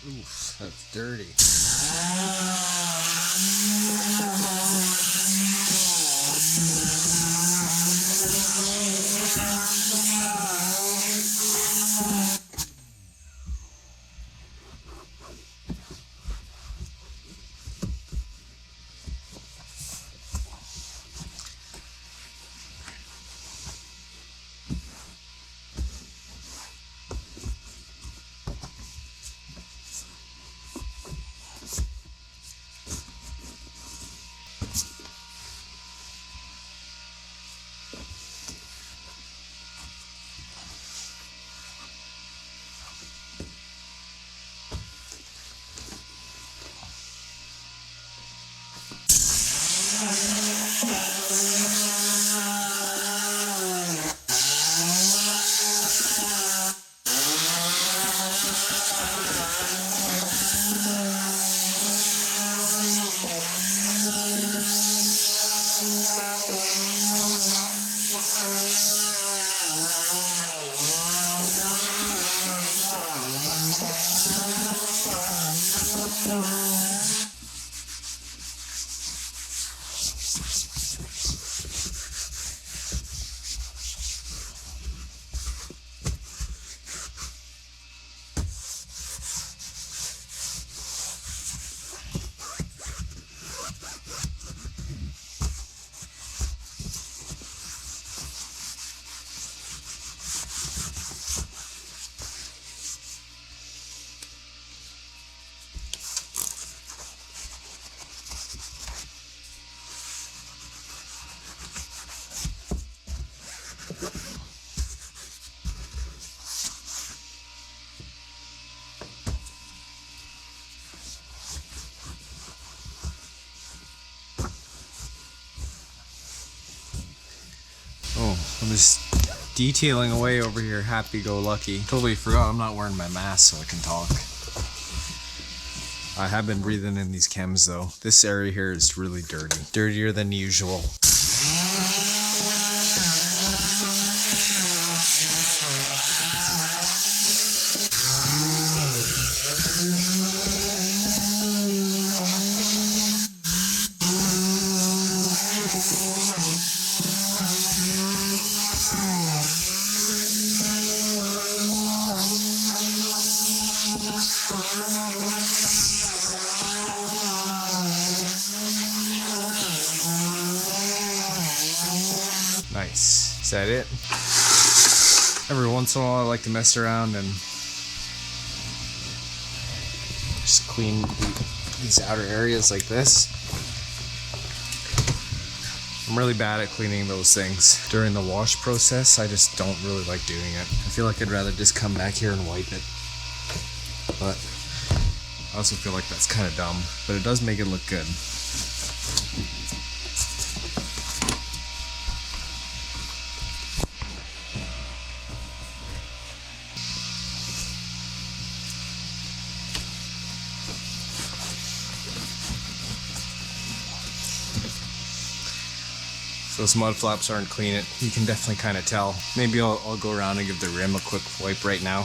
Oof, that's dirty. I'm just detailing away over here, happy-go-lucky. Totally forgot I'm not wearing my mask so I can talk. I have been breathing in these chems though. This area here is really dirty. Dirtier than usual. Nice. Is that it? Every once in a while I like to mess around and just clean these outer areas like this. I'm really bad at cleaning those things. During the wash process, I just don't really like doing it. I feel like I'd rather just come back here and wipe it. But I also feel like that's kind of dumb, but it does make it look good. Those mud flaps aren't clean. You can definitely kind of tell. Maybe I'll go around and give the rim a quick wipe right now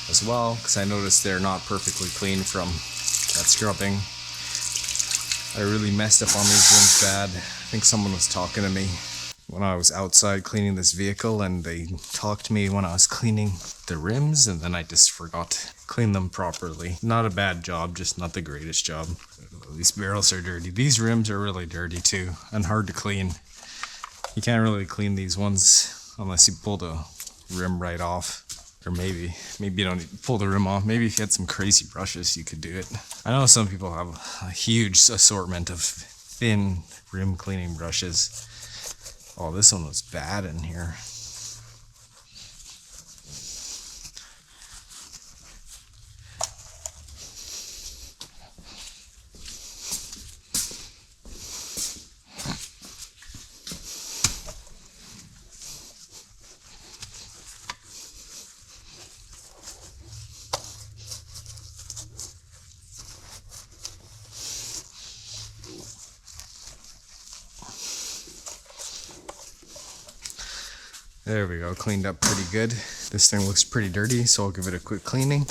as well, because I noticed they're not perfectly clean from that scrubbing. I really messed up on these rims bad. I think someone was talking to me when I was outside cleaning this vehicle, and they talked to me when I was cleaning the rims, and then I just forgot to clean them properly. Not a bad job, just not the greatest job. These barrels are dirty. These rims are really dirty too, and hard to clean. You can't really clean these ones unless you pull the rim right off. Or maybe you don't need to pull the rim off. Maybe if you had some crazy brushes, you could do it. I know some people have a huge assortment of thin rim cleaning brushes. Oh, this one was bad in here. There we go, cleaned up pretty good. This thing looks pretty dirty, so I'll give it a quick cleaning.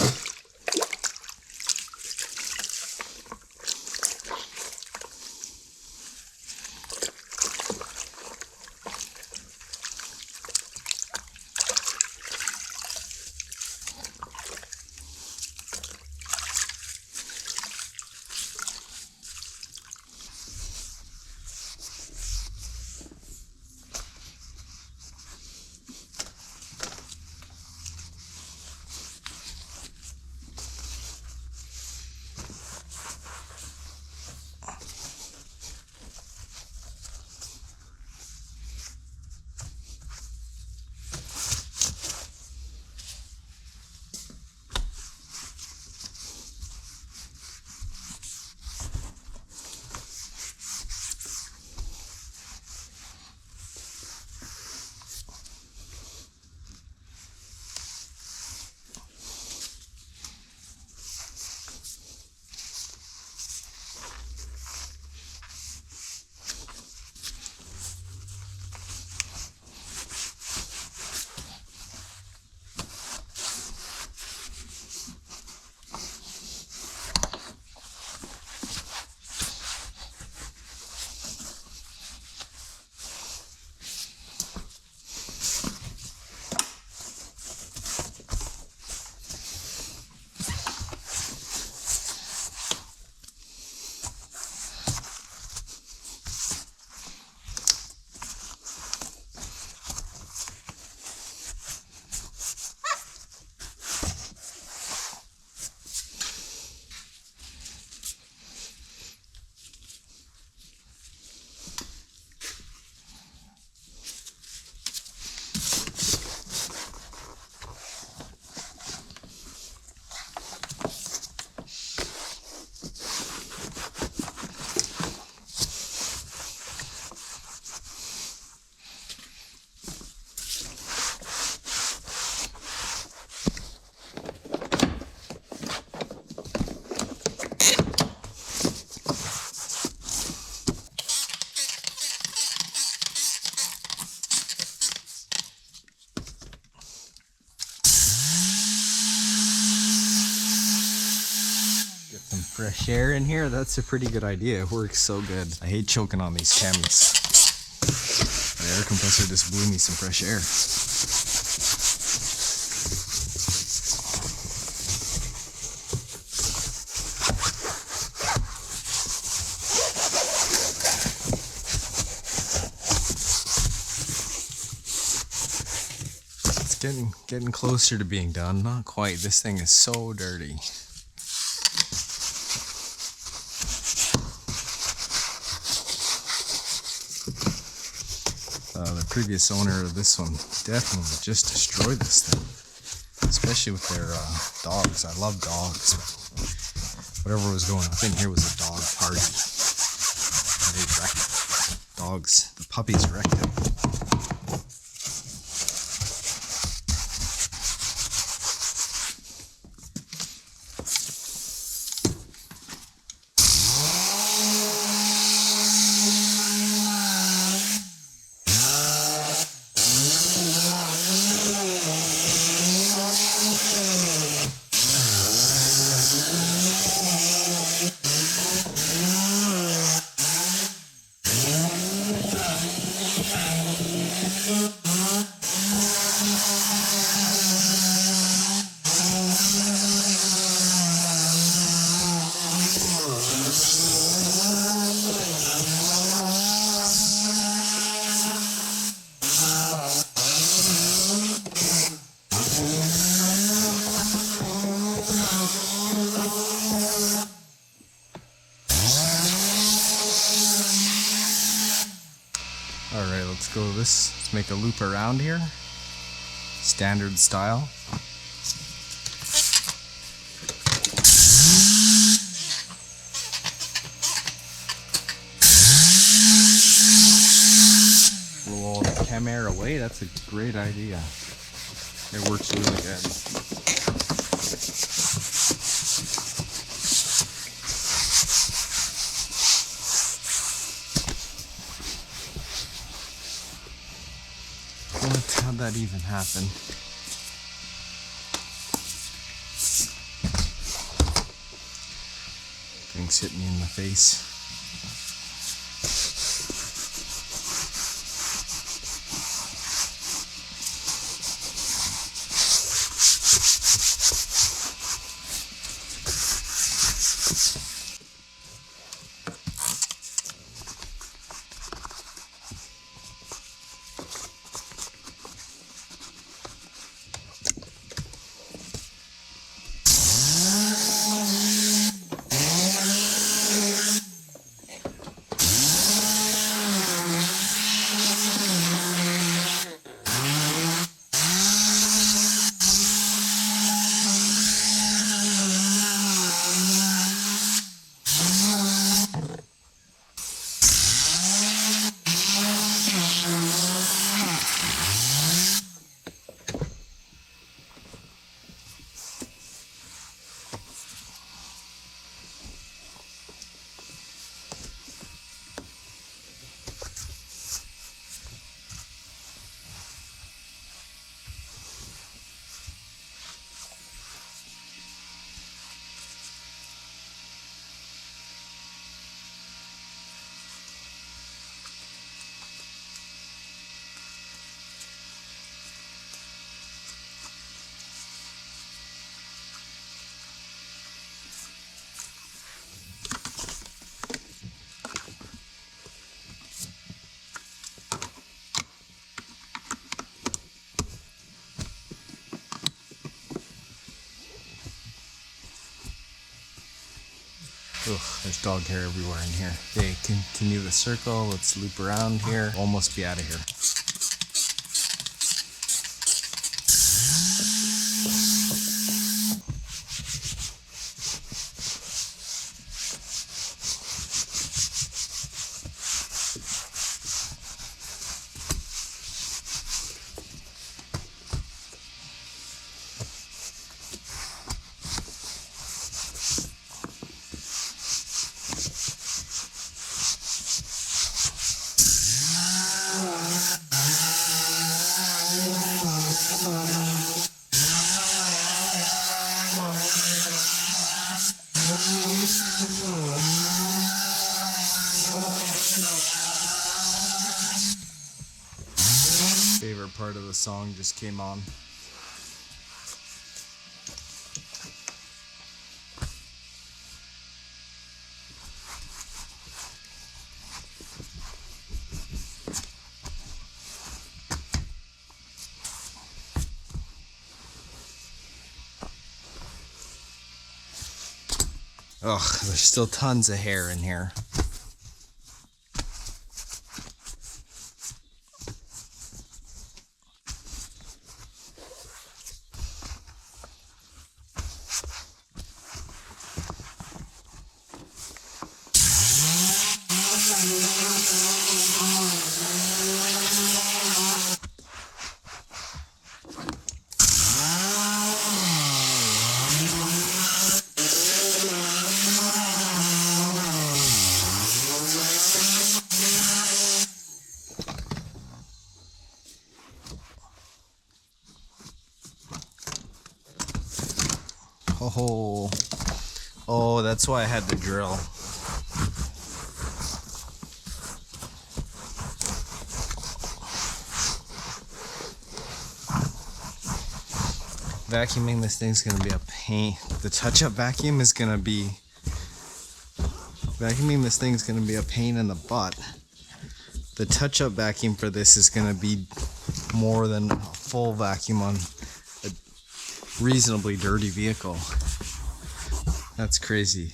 fresh air in here. That's a pretty good idea. It works so good. I hate choking on these chems. The air compressor just blew me some fresh air. Getting closer to being done. Not quite. This thing is so dirty. The previous owner of this one definitely just destroyed this thing, especially with their dogs. I love dogs, but whatever was going on in here was a dog party. They wrecked it. Dogs, the puppies wrecked it. Alright, let's go this. Let's make a loop around here. Standard style. Roll all the chem air away. That's a great idea. It works really good. How'd that even happen? Things hit me in the face. Ugh, there's dog hair everywhere in here. Okay, continue the circle. Let's loop around here. Almost be out of here. favorite part of the song just came on. Ugh, there's still tons of hair in here. Oh, that's why I had to drill. Vacuuming this thing's gonna be a pain. The touch-up vacuum is gonna be... Vacuuming this thing's gonna be a pain in the butt. The touch-up vacuum for this is gonna be more than a full vacuum on a reasonably dirty vehicle. That's crazy.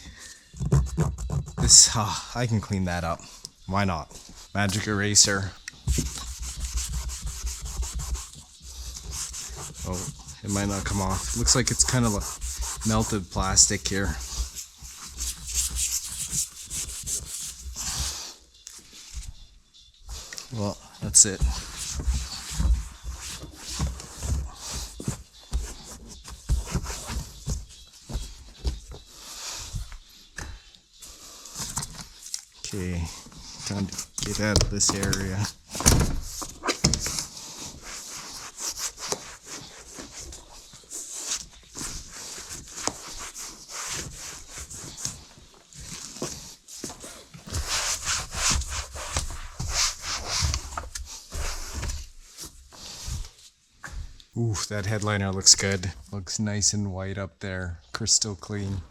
This, I can clean that up. Why not? Magic eraser. Oh, it might not come off. Looks like it's kind of a melted plastic here. Well, that's it. Okay, time to get out of this area. Ooh, that headliner looks good. Looks nice and white up there, crystal clean.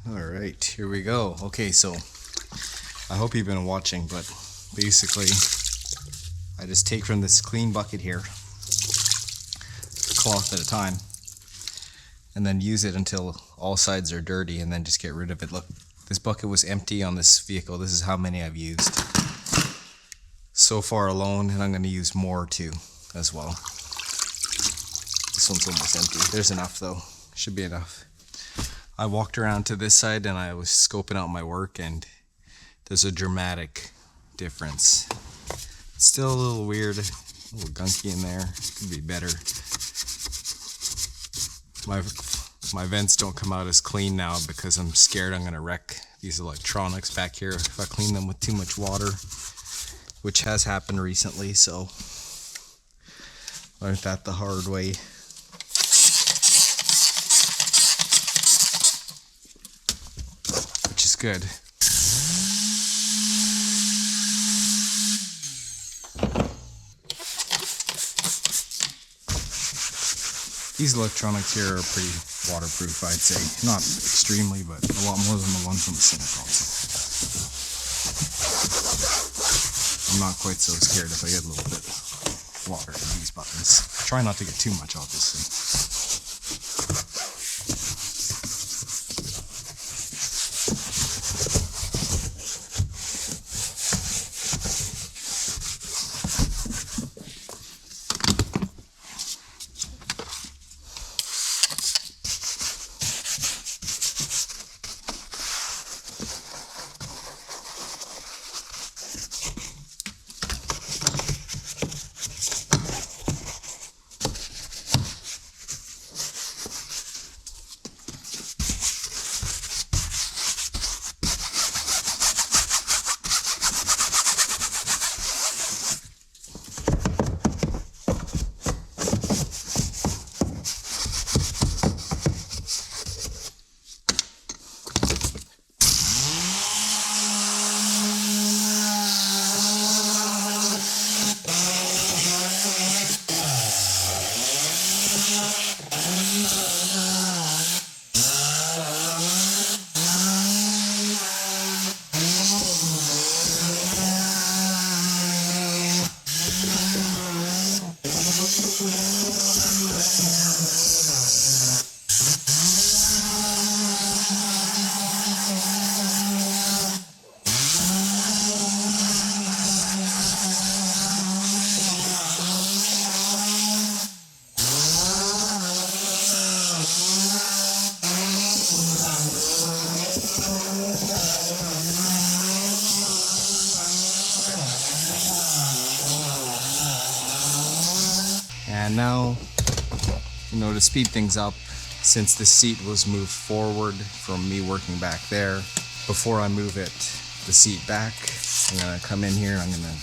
Alright, here we go. Okay, so I hope you've been watching, but basically I just take from this clean bucket here, a cloth at a time, and then use it until all sides are dirty and then just get rid of it. Look, this bucket was empty on this vehicle. This is how many I've used so far alone, and I'm going to use more too as well. This one's almost empty. There's enough though. Should be enough. I walked around to this side and I was scoping out my work, and there's a dramatic difference. It's still a little weird, a little gunky in there. Could be better. My vents don't come out as clean now because I'm scared I'm gonna wreck these electronics back here if I clean them with too much water, which has happened recently, so learned that the hard way. Which is good. These electronics here are pretty waterproof, I'd say. Not extremely, but a lot more than the ones on the center console. I'm not quite so scared if I get a little bit of water in these buttons. Try not to get too much, obviously. And now, to speed things up, since the seat was moved forward from me working back there, before I move the seat back, I'm gonna come in here and I'm gonna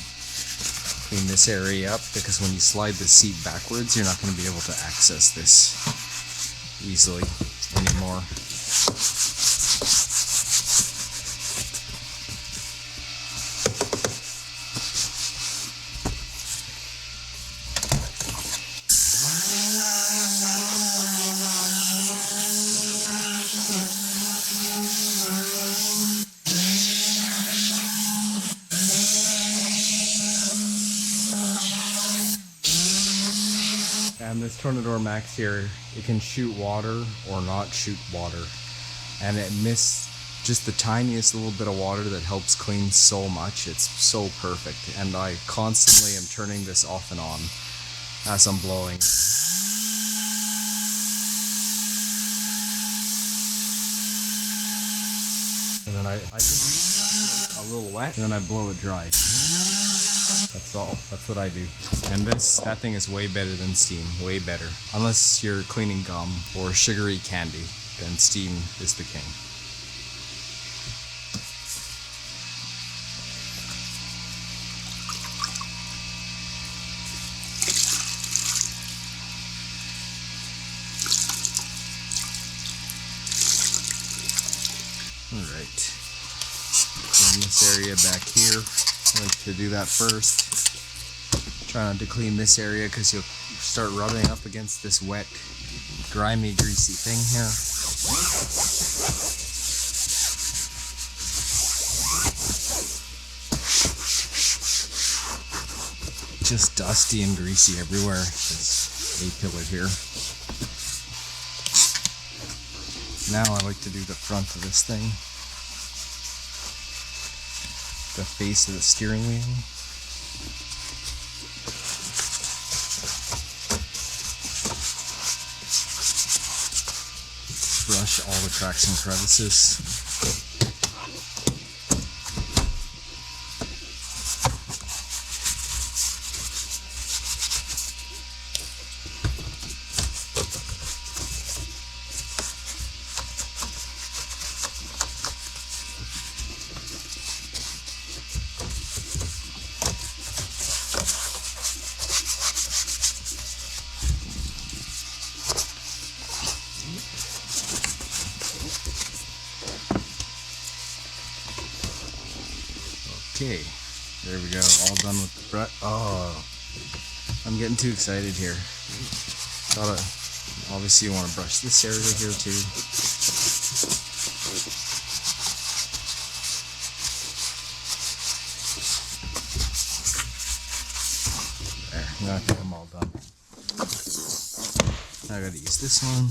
clean this area up, because when you slide the seat backwards, you're not gonna be able to access this easily anymore. And this Tornador Max here, it can shoot water or not shoot water. And it missed just the tiniest little bit of water that helps clean so much. It's so perfect. And I constantly am turning this off and on as I'm blowing. And then I just a little wet, and then I blow it dry. That's all. That's what I do. And that thing is way better than steam. Way better. Unless you're cleaning gum or sugary candy, then steam is the king. Alright. Clean this area back here. I like to do that first. Try not to clean this area because you'll start rubbing up against this wet, grimy, greasy thing here. Just dusty and greasy everywhere. This A-pillar here. Now I like to do the front of this thing. The face of the steering wheel. brush all the cracks and crevices. Okay, there we go, all done with the brush. Oh, I'm getting too excited here. Obviously you want to brush this area here too. There, now I think I'm all done. Now I gotta use this one.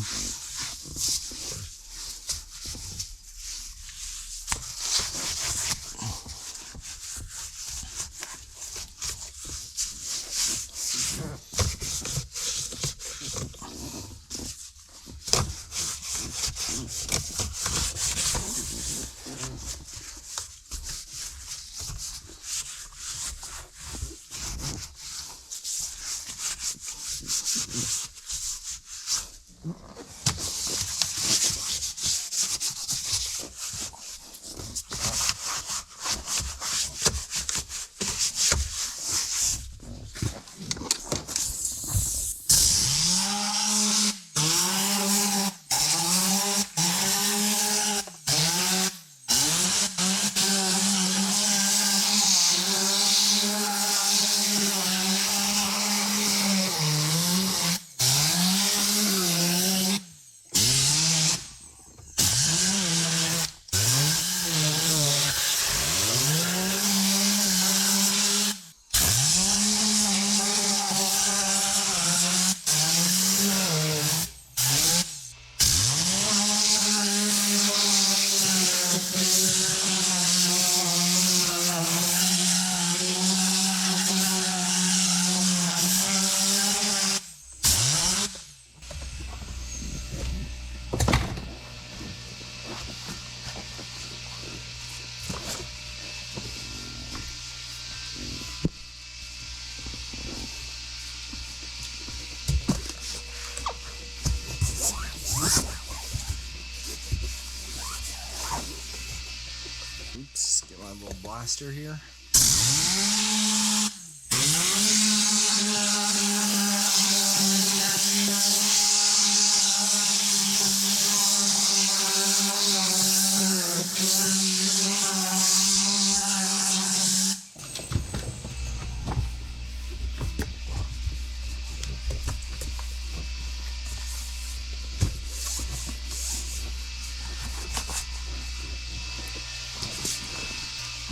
Oops, get my little blaster here.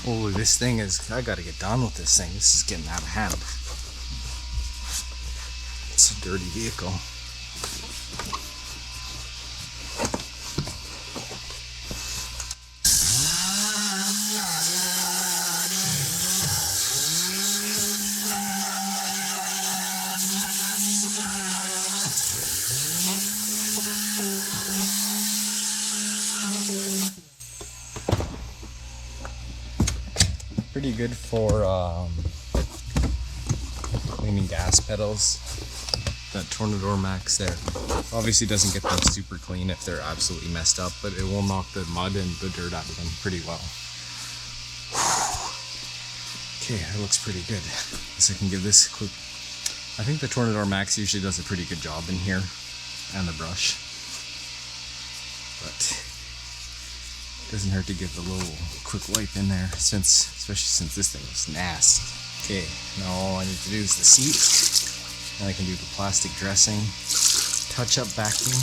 Holy, this thing is, I gotta get done with this thing. This is getting out of hand. It's a dirty vehicle. Pretty good for cleaning gas pedals. That Tornador Max there obviously doesn't get them super clean if they're absolutely messed up, but it will knock the mud and the dirt out of them pretty well. Okay, that looks pretty good. Guess I can give this a quick. I think the Tornador Max usually does a pretty good job in here, and the brush, but doesn't hurt to give a little quick wipe in there, especially since this thing is nasty. Okay, now all I need to do is the seat. Then I can do the plastic dressing, touch-up vacuum,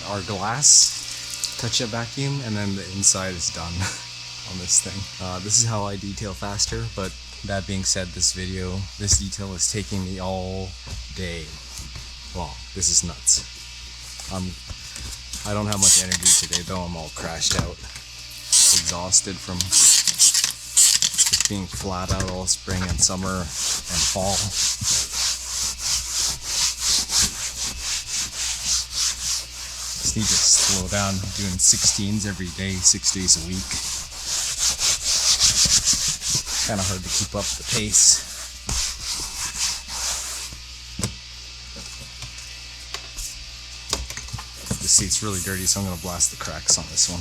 or glass, touch-up vacuum, and then the inside is done on this thing. This is how I detail faster, but that being said, this detail is taking me all day long. This is nuts. I don't have much energy today though. I'm all crashed out, exhausted from just being flat out all spring and summer and fall. Just just need to slow down. Doing 16s every day, 6 days a week. Kind of hard to keep up the pace. This seat's really dirty, so I'm going to blast the cracks on this one.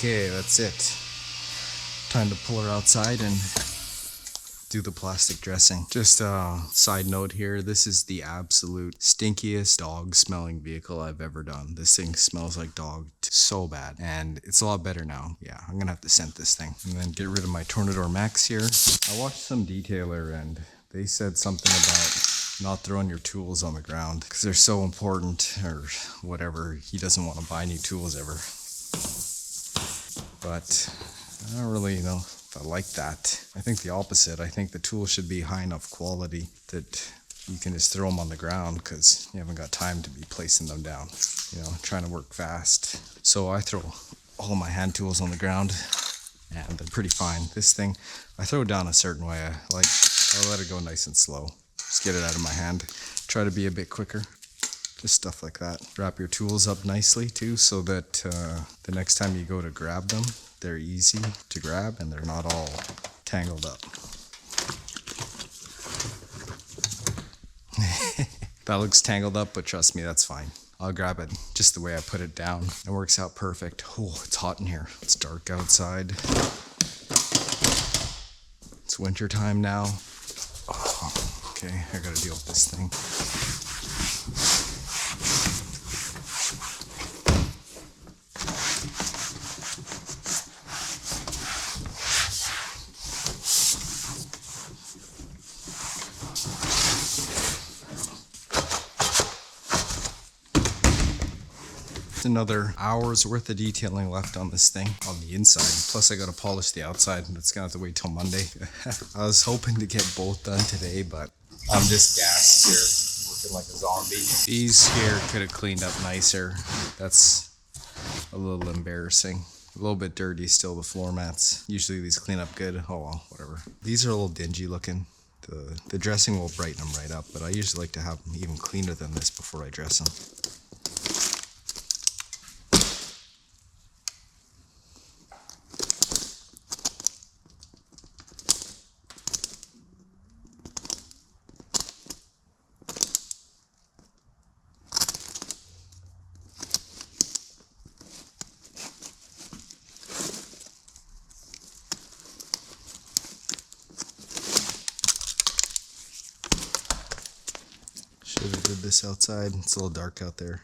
Okay, that's it. Time to pull her outside and do the plastic dressing. Just a side note here, this is the absolute stinkiest dog smelling vehicle I've ever done. This thing smells like dog so bad, and it's a lot better now. Yeah, I'm gonna have to scent this thing. And then get rid of my Tornador Max here. I watched some detailer and they said something about not throwing your tools on the ground because they're so important or whatever. He doesn't want to buy new tools ever. But I don't really know if I like that. I think the opposite. I think the tools should be high enough quality that you can just throw them on the ground because you haven't got time to be placing them down. You know, trying to work fast. So I throw all my hand tools on the ground and they're pretty fine. This thing, I throw it down a certain way. I let it go nice and slow. Just get it out of my hand. Try to be a bit quicker. Just stuff like that. Wrap your tools up nicely too so that the next time you go to grab them, they're easy to grab and they're not all tangled up. That looks tangled up, but trust me, that's fine. I'll grab it just the way I put it down. It works out perfect. Oh, it's hot in here. It's dark outside. It's winter time now. Oh, okay, I gotta deal with this thing. Another hour's worth of detailing left on this thing on the inside, plus I gotta polish the outside and it's gonna have to wait till Monday. I was hoping to get both done today, but I'm just gassed here, working like a zombie. These here could have cleaned up nicer. That's a little embarrassing. A little bit dirty still, the floor mats. Usually these clean up good. Oh well, whatever. These are a little dingy looking. The dressing will brighten them right up, but I usually like to have them even cleaner than this before I dress them. Should have did this outside. It's a little dark out there.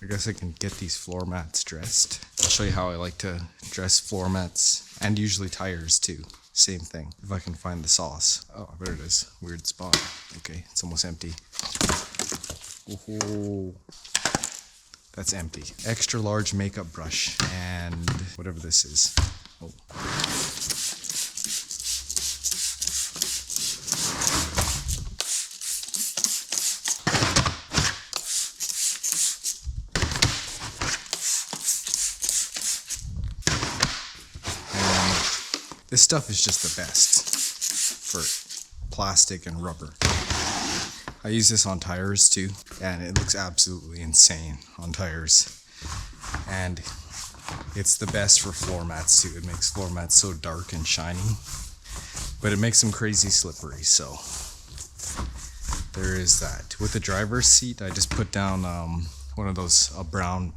I guess I can get these floor mats dressed. I'll show you how I like to dress floor mats and usually tires too. Same thing. If I can find the sauce. Oh, there it is. Weird spot. Okay, it's almost empty. Oh, that's empty. Extra large makeup brush and whatever this is. Oh. This stuff is just the best for plastic and rubber. I use this on tires too, and it looks absolutely insane on tires. And it's the best for floor mats too. It makes floor mats so dark and shiny, but it makes them crazy slippery, so there is that. With the driver's seat, I just put down one of those, a brown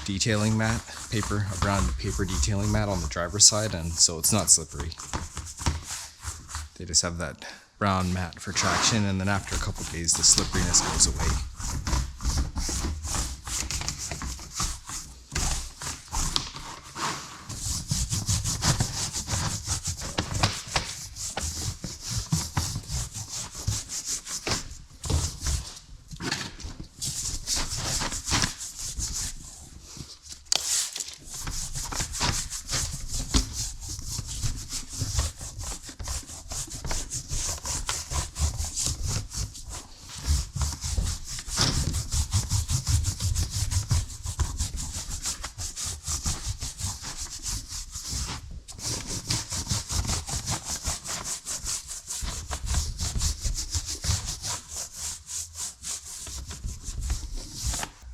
detailing mat, a brown paper detailing mat on the driver's side, and so it's not slippery. They just have that brown mat for traction, and then after a couple days the slipperiness goes away.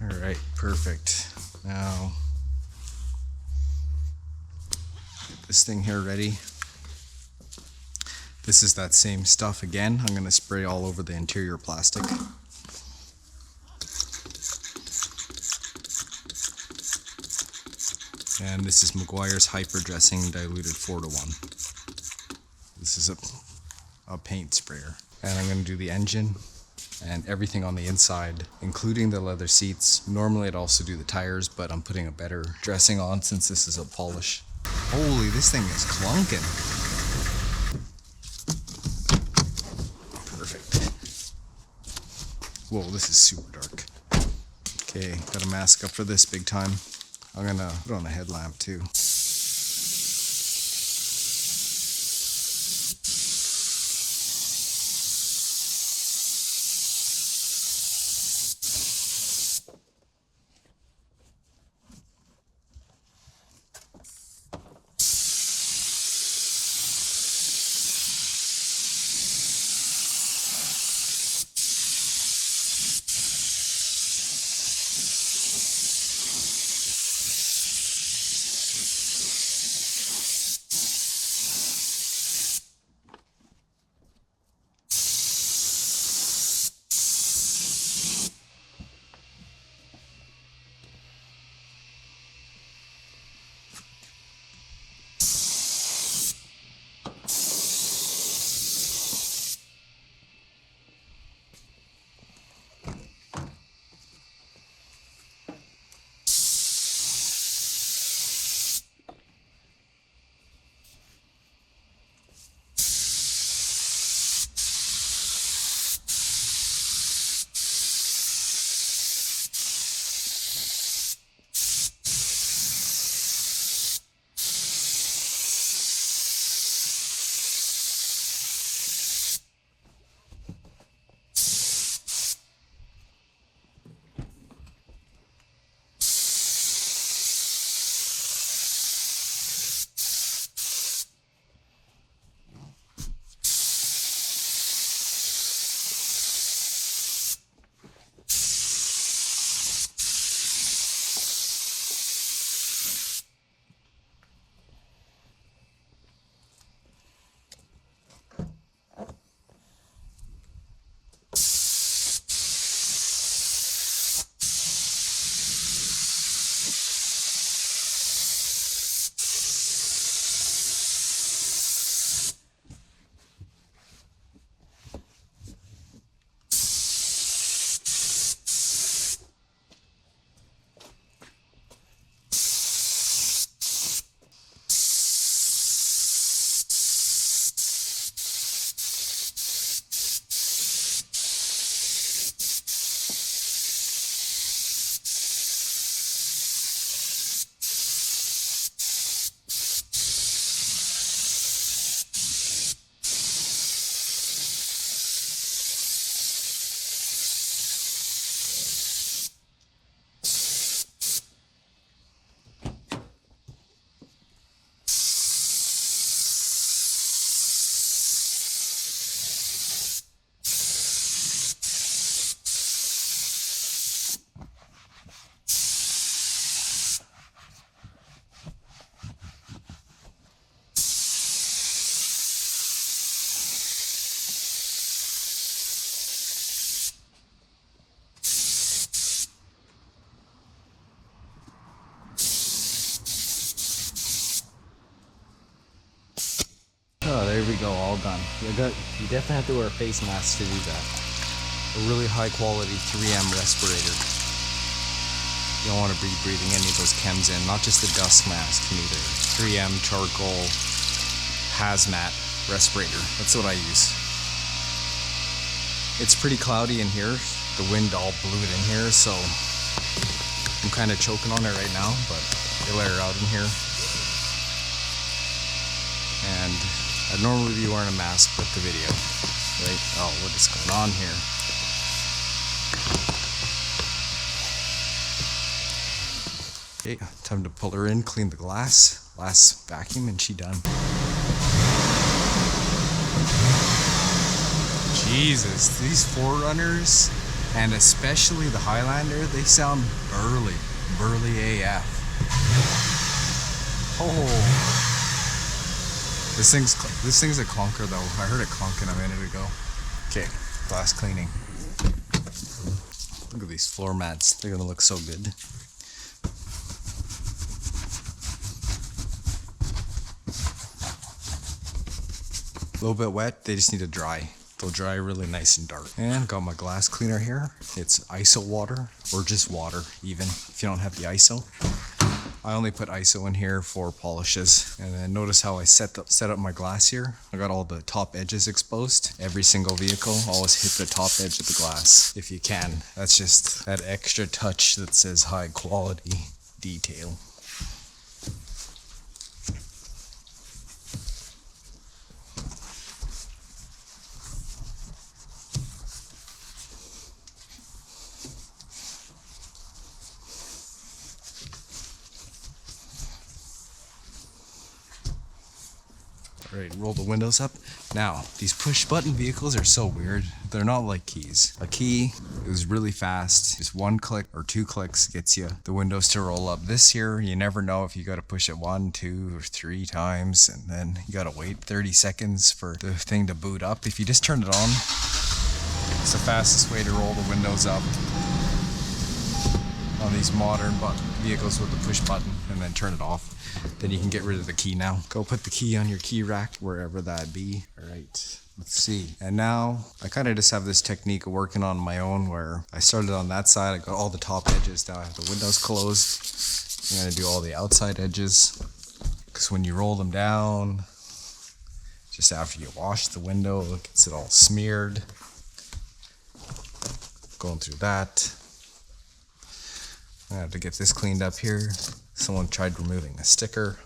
Alright, perfect. Now, get this thing here ready. This is that same stuff again. I'm going to spray all over the interior plastic. And this is McGuire's Hyper Dressing Diluted 4:1. This is a paint sprayer. And I'm going to do the engine and everything on the inside, including the leather seats. Normally I'd also do the tires, but I'm putting a better dressing on since this is a polish. Holy, this thing is clunking. Perfect. Whoa, this is super dark. Okay, gotta mask up for this big time. I'm gonna put on a headlamp too. we go, all done. You definitely have to wear a face mask to do that. A really high quality 3M respirator. You don't want to be breathing any of those chems in, not just the dust mask neither. 3M charcoal hazmat respirator. That's what I use. It's pretty cloudy in here. The wind all blew it in here, so I'm kind of choking on it right now, but it'll air out in here. And I'd normally be wearing a mask with the video, right? Oh, what is going on here? Okay, time to pull her in, clean the glass. Last vacuum and she done. Jesus, these 4Runners, and especially the Highlander, they sound burly AF. Oh, this thing's a clunker though. I heard it clunking a minute ago. Okay, glass cleaning. Look at these floor mats. They're gonna look so good. A little bit wet, they just need to dry. They'll dry really nice and dark. And got my glass cleaner here. It's ISO water, or just water even, if you don't have the ISO. I only put ISO in here for polishes. And then notice how I set up my glass here. I got all the top edges exposed. Every single vehicle, always hit the top edge of the glass if you can. That's just that extra touch that says high quality detail. Alright, roll the windows up. Now, these push button vehicles are so weird. They're not like keys. A key is really fast. Just one click or two clicks gets you the windows to roll up. This here, you never know if you gotta push it 1, 2, or 3 times, and then you gotta wait 30 seconds for the thing to boot up. If you just turn it on, it's the fastest way to roll the windows up on these modern vehicles with the push button, and then turn it off. Then you can get rid of the key now. Go put the key on your key rack, wherever that be. All right, let's see. And now I kind of just have this technique of working on my own where I started on that side. I got all the top edges. Now I have the windows closed. I'm gonna do all the outside edges, because when you roll them down, just after you wash the window, it gets it all smeared. Going through that. I have to get this cleaned up here. Someone tried removing a sticker,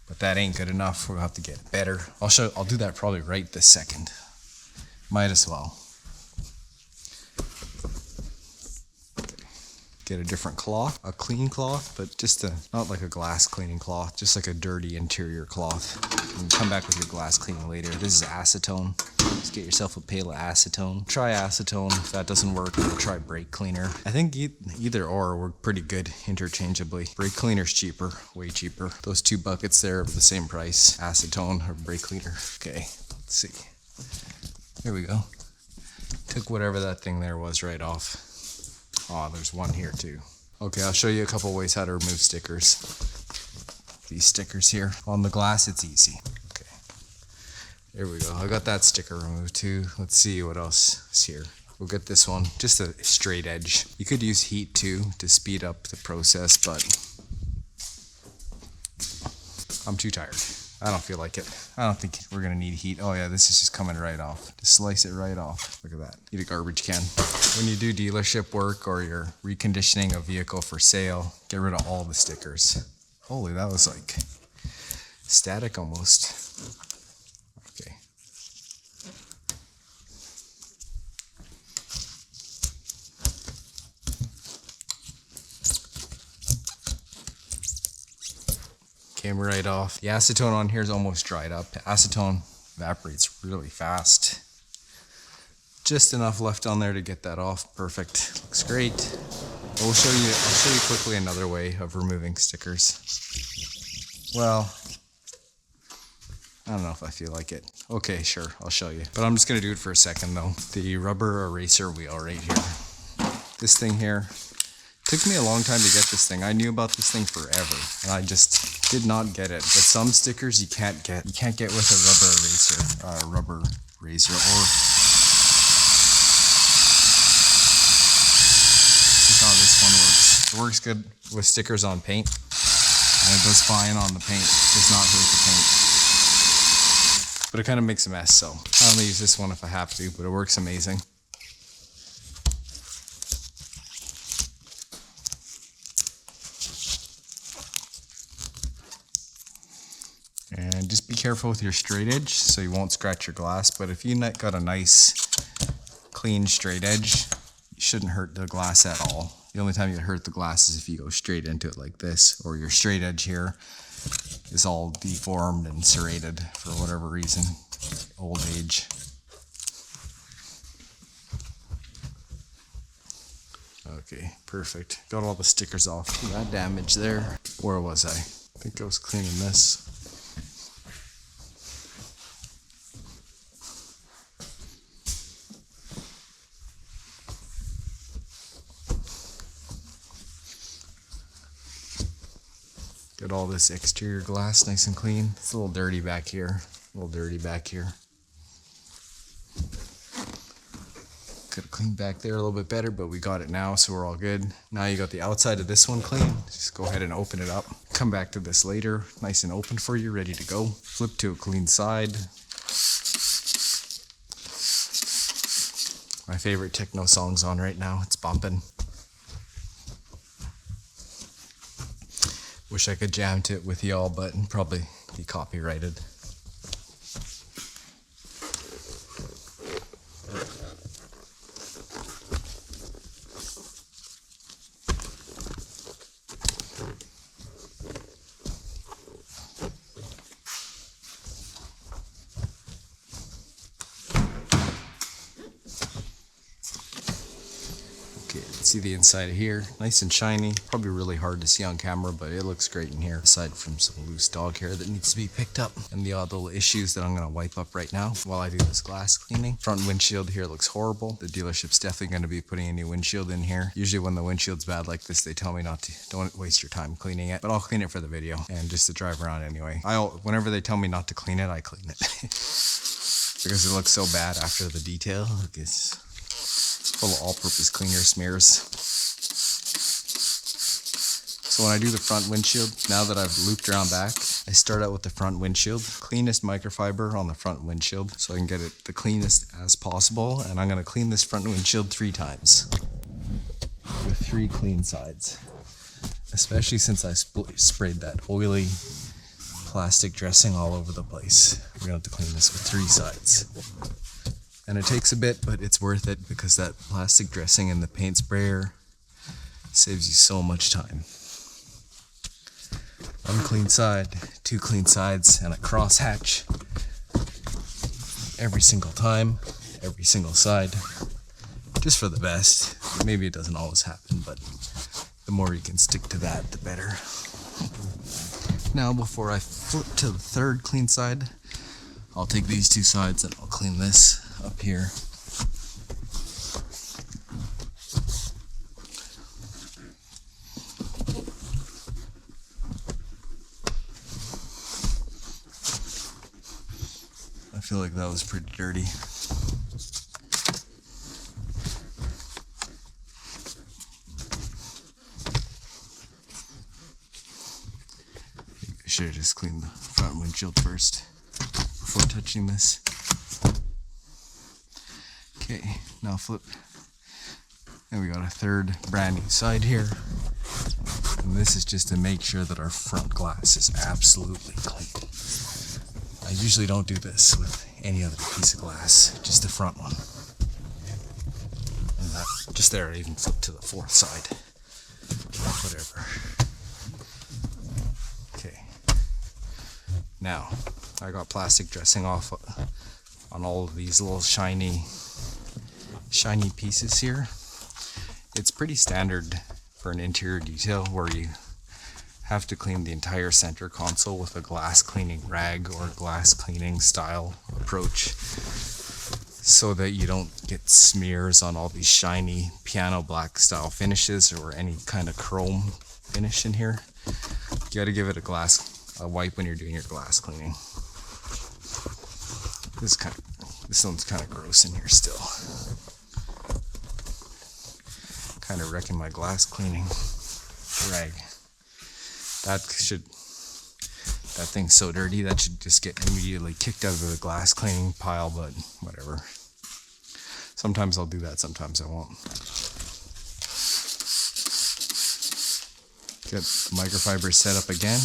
but that ain't good enough. We'll have to get better. I'll do that probably right this second. Might as well. Get a different cloth, a clean cloth, but just not like a glass cleaning cloth, just like a dirty interior cloth. You can come back with your glass cleaning later. This is acetone. Just get yourself a pail of acetone. Try acetone. If that doesn't work, try brake cleaner. I think either or work pretty good interchangeably. Brake cleaner's cheaper, way cheaper. Those two buckets there are the same price, acetone or brake cleaner. Okay, let's see. Here we go. Took whatever that thing there was right off. Oh, there's one here too. Okay, I'll show you a couple ways how to remove stickers. These stickers here. On the glass, it's easy. Okay. There we go. I got that sticker removed too. Let's see what else is here. We'll get this one. Just a straight edge. You could use heat too to speed up the process, but I'm too tired. I don't feel like it. I don't think we're gonna need heat. Oh yeah, this is just coming right off. Just slice it right off. Look at that. Need a garbage can. When you do dealership work or you're reconditioning a vehicle for sale, get rid of all the stickers. Holy, that was like static almost. Okay. Came right off. The acetone on here is almost dried up. Acetone evaporates really fast. Just enough left on there to get that off. Perfect. Looks great. I'll show you quickly another way of removing stickers. Well, I don't know if I feel like it. Okay, sure, I'll show you. But I'm just gonna do it for a second though. The rubber eraser wheel right here. This thing here, Took me a long time to get this thing. I knew about this thing forever, and I just did not get it. But some stickers you can't get. You can't get with a rubber razor, or this is how this one works. It works good with stickers on paint, and it does fine on the paint. It does not hurt the paint. But it kind of makes a mess, so I only use this one if I have to, but it works amazing. And just be careful with your straight edge so you won't scratch your glass. But if you got a nice, clean straight edge, you shouldn't hurt the glass at all. The only time you hurt the glass is if you go straight into it like this, or your straight edge here is all deformed and serrated for whatever reason, old age. Okay, perfect. Got all the stickers off. That damage there. Where was I? I think I was cleaning this. Get all this exterior glass nice and clean. It's a little dirty back here. Could have cleaned back there a little bit better, but we got it now, so we're all good. Now you got the outside of this one clean. Just go ahead and open it up. Come back to this later, nice and open for you, ready to go. Flip to a clean side. My favorite techno song's on right now. It's bumping. Wish I could jam to it with y'all, but probably be copyrighted. Okay, see the inside of here, nice and shiny. Probably really hard to see on camera, but it looks great in here, aside from some loose dog hair that needs to be picked up, and the odd little issues that I'm going to wipe up right now while I do this glass cleaning. Front windshield here looks horrible. The dealership's definitely going to be putting a new windshield in here. Usually when the windshield's bad like this, they tell me not to. Don't waste your time cleaning it, but I'll clean it for the video and just to drive around anyway. Whenever they tell me not to clean it, I clean it. Because it looks so bad after the detail. It's full of all-purpose cleaner smears. So when I do the front windshield, now that I've looped around back, I start out with the front windshield. Cleanest microfiber on the front windshield so I can get it the cleanest as possible. And I'm going to clean this front windshield 3 times with 3 clean sides. Especially since I sprayed that oily plastic dressing all over the place. We're going to have to clean this with 3 sides. And it takes a bit, but it's worth it because that plastic dressing and the paint sprayer saves you so much time. 1 clean side, 2 clean sides, and a cross hatch. Every single time, every single side. Just for the best. Maybe it doesn't always happen, but the more you can stick to that, the better. Now, before I flip to the 3rd clean side, I'll take these 2 sides and I'll clean this up here. I feel like that was pretty dirty. I should have just cleaned the front windshield first before touching this. Okay, now flip. And we got a 3rd brand new side here. And this is just to make sure that our front glass is absolutely clean. I usually don't do this with any other piece of glass, just the front one. And that, just there, I even flipped to the 4th side. Whatever. Okay. Now, I got plastic dressing off on all of these little shiny pieces here. It's pretty standard for an interior detail where you have to clean the entire center console with a glass cleaning rag or glass cleaning style approach. so that you don't get smears on all these shiny piano black style finishes or any kind of chrome finish in here. You gotta give it a wipe when you're doing your glass cleaning. This one's kind of gross in here still. Kind of wrecking my glass cleaning rag. That thing's so dirty that should just get immediately kicked out of the glass cleaning pile, but whatever. Sometimes I'll do that, sometimes I won't. Get the microfiber set up again.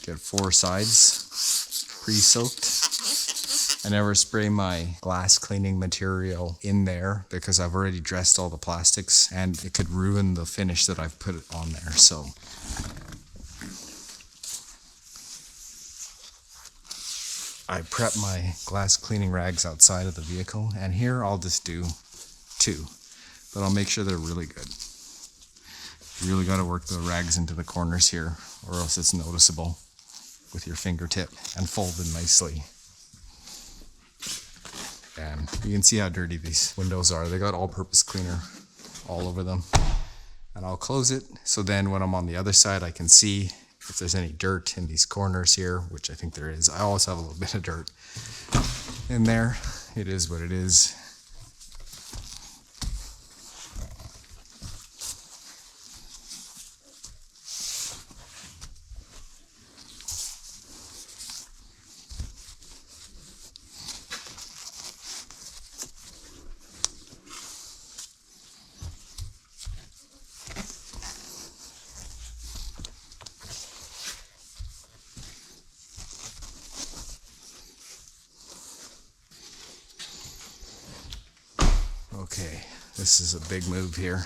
Get 4 sides pre-soaked. I never spray my glass cleaning material in there because I've already dressed all the plastics and it could ruin the finish that I've put on there. So I prep my glass cleaning rags outside of the vehicle, and here I'll just do 2, but I'll make sure they're really good. You really got to work the rags into the corners here, or else it's noticeable with your fingertip, and folded nicely. And you can see how dirty these windows are. They got all-purpose cleaner all over them. And I'll close it, so then when I'm on the other side I can see if there's any dirt in these corners here, which I think there is. I always have a little bit of dirt in there. It is what it is. Okay, this is a big move here.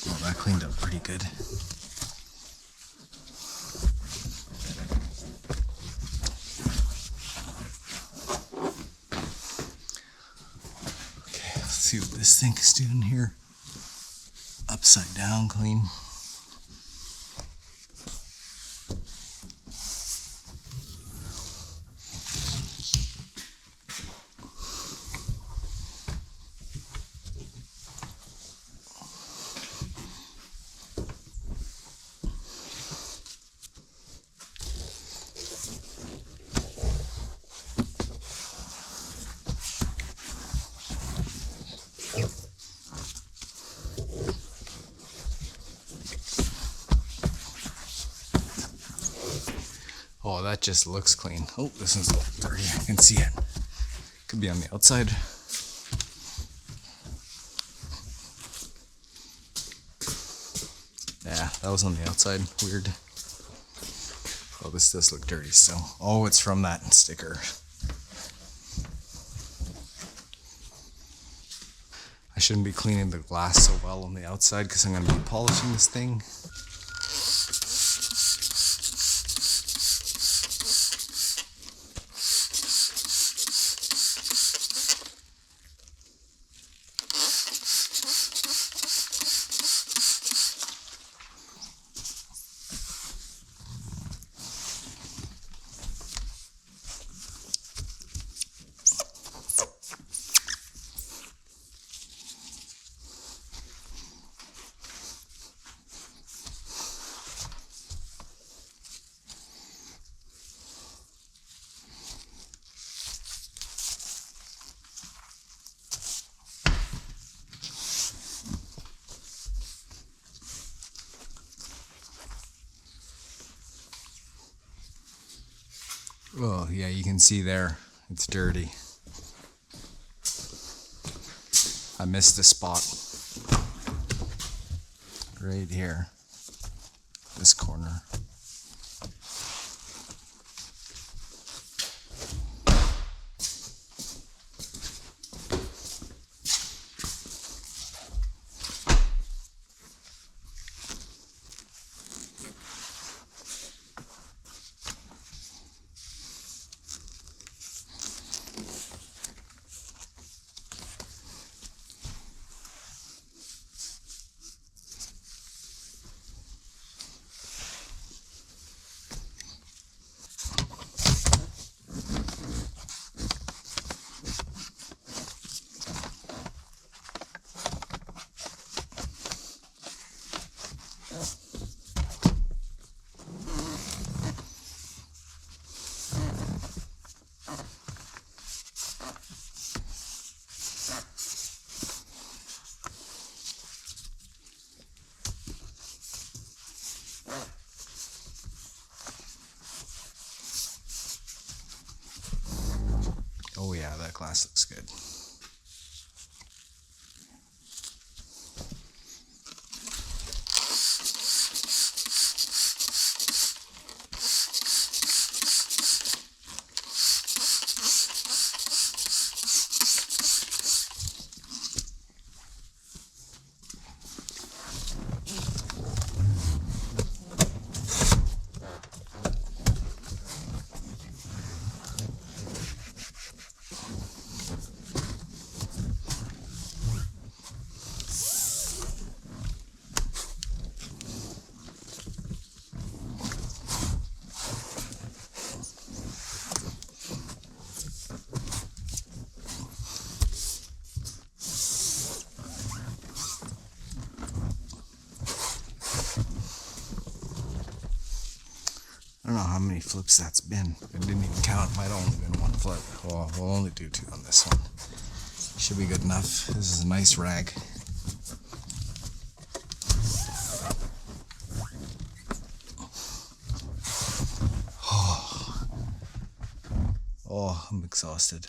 Well, that cleaned up pretty good. Okay, let's see what this thing is doing here. Upside down clean. Oh, that just looks clean. Oh, this one's a little dirty. I can see it. Could be on the outside. Yeah, that was on the outside. Weird. Oh, this does look dirty still. Oh, it's from that sticker. I shouldn't be cleaning the glass so well on the outside because I'm going to be polishing this thing. Oh, yeah, you can see there. It's dirty. I missed a spot. Right here. This corner. that glass looks good. I don't know how many flips that's been. I didn't even count. It might have only been one flip. Well, we'll only do 2 on this one. Should be good enough. This is a nice rag. Oh, I'm exhausted.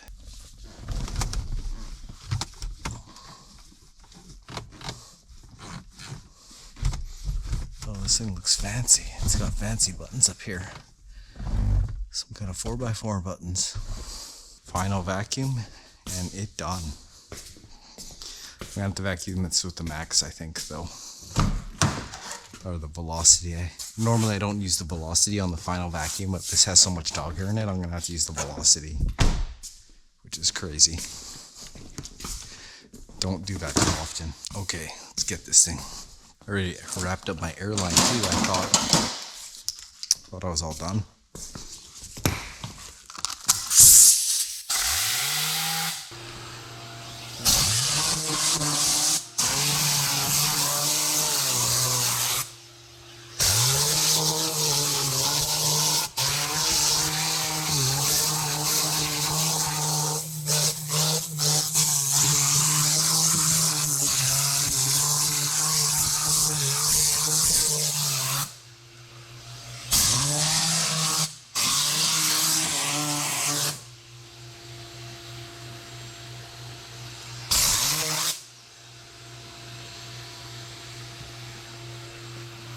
Oh, this thing looks fancy. It's got fancy buttons up here. Some kind of 4x4 buttons. Final vacuum, and it done. I'm gonna have to vacuum this with the Max, I think, though. Or the Velocity. Normally I don't use the Velocity on the final vacuum, but this has so much dog hair in it, I'm gonna have to use the Velocity. Which is crazy. Don't do that too often. Okay, let's get this thing. Already wrapped up my airline too, I thought I was all done.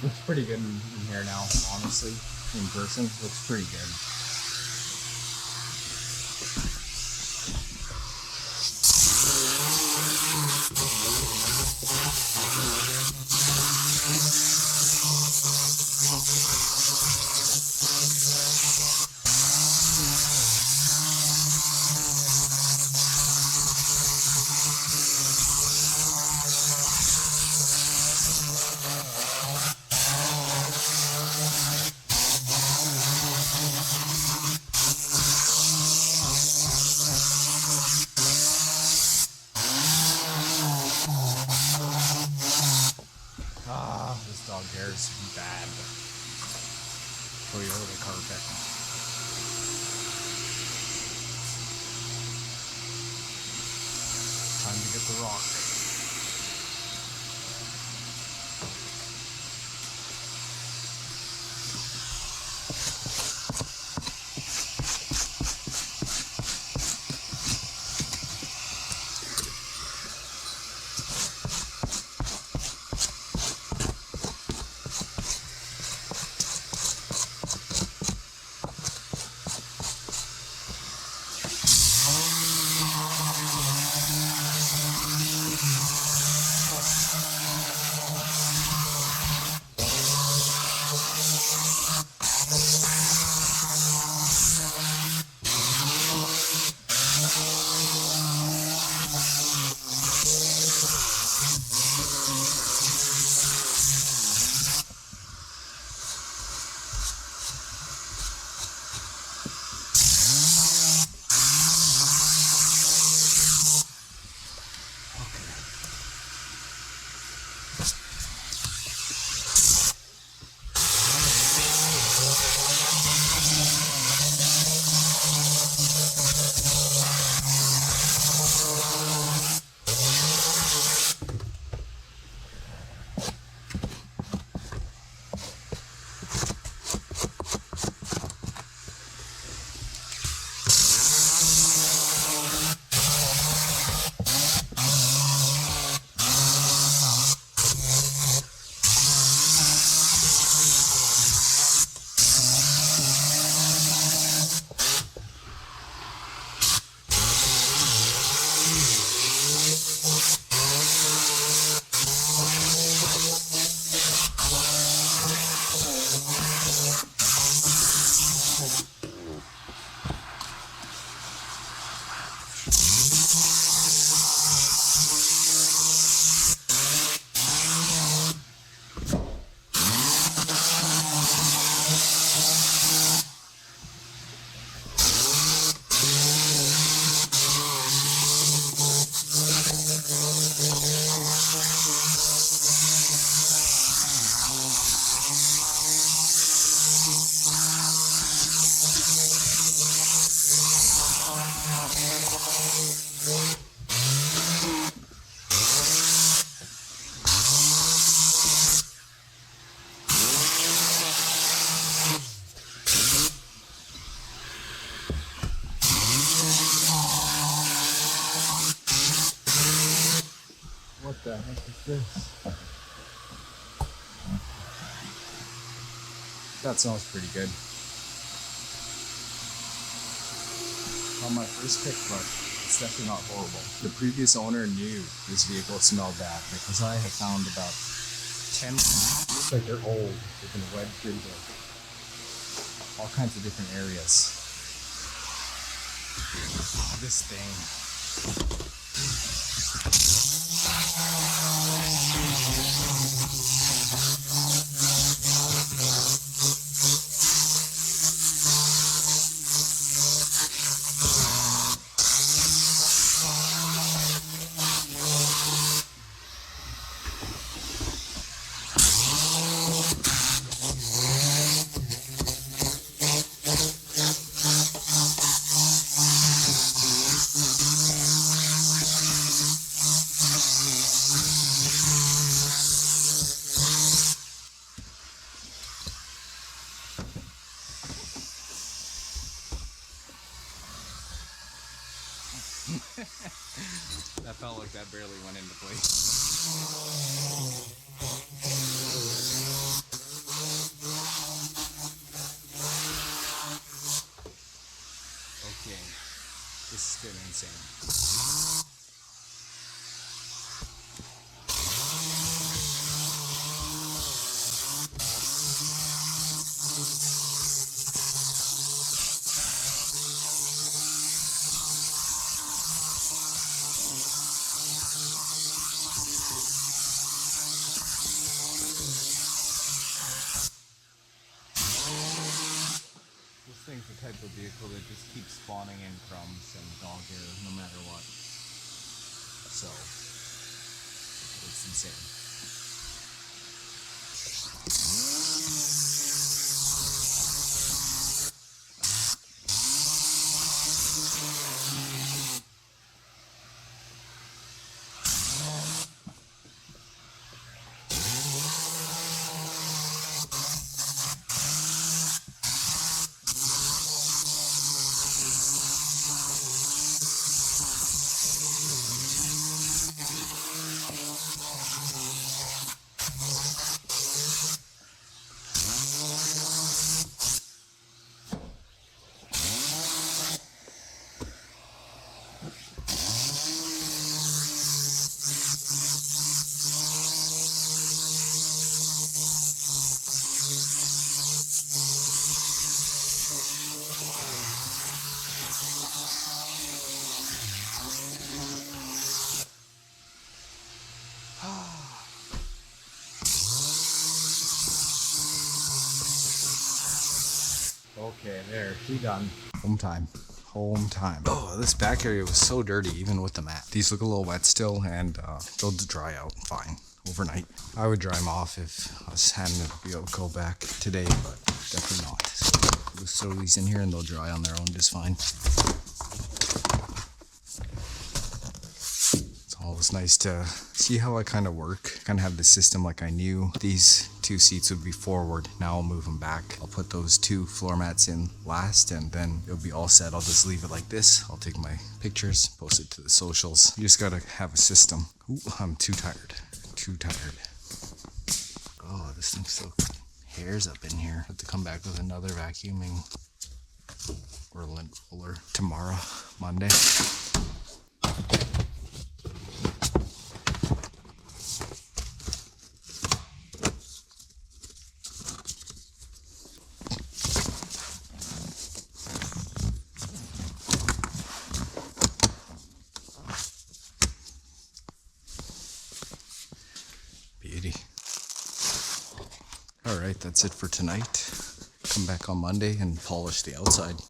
Looks pretty good in here now, honestly. In person, looks pretty good. This dog hair is bad. Toyota carpet. Time to get the rock. What the heck is this? That smells pretty good. On my first pick, but it's definitely not horrible. The previous owner knew this vehicle smelled bad because I have found about 10. Looks like they're old. They've been wedged into all kinds of different areas. This thing. That felt like that barely went into place. Okay, this is getting insane. This thing's the type of vehicle that just keeps spawning in crumbs and dog hair no matter what. So, it's insane. Okay, there, she done. Home time. Home time. Oh, this back area was so dirty, even with the mat. These look a little wet still, and they'll dry out fine overnight. I would dry them off if I was having to be able to go back today, but definitely not. So we'll throw these in here and they'll dry on their own just fine. It's always nice to see how I kind of work. Kind of have the system like I knew these two seats would be forward. Now I'll move them back. I'll put those two floor mats in last and then it'll be all set. I'll just leave it like this. I'll take my pictures, post it to the socials. You just gotta have a system. Ooh, I'm too tired. Too tired. Oh, this thing's still hairs up in here. Have to come back with another vacuuming or lint roller tomorrow, Monday. Beauty. Alright, that's it for tonight. Come back on Monday and polish the outside.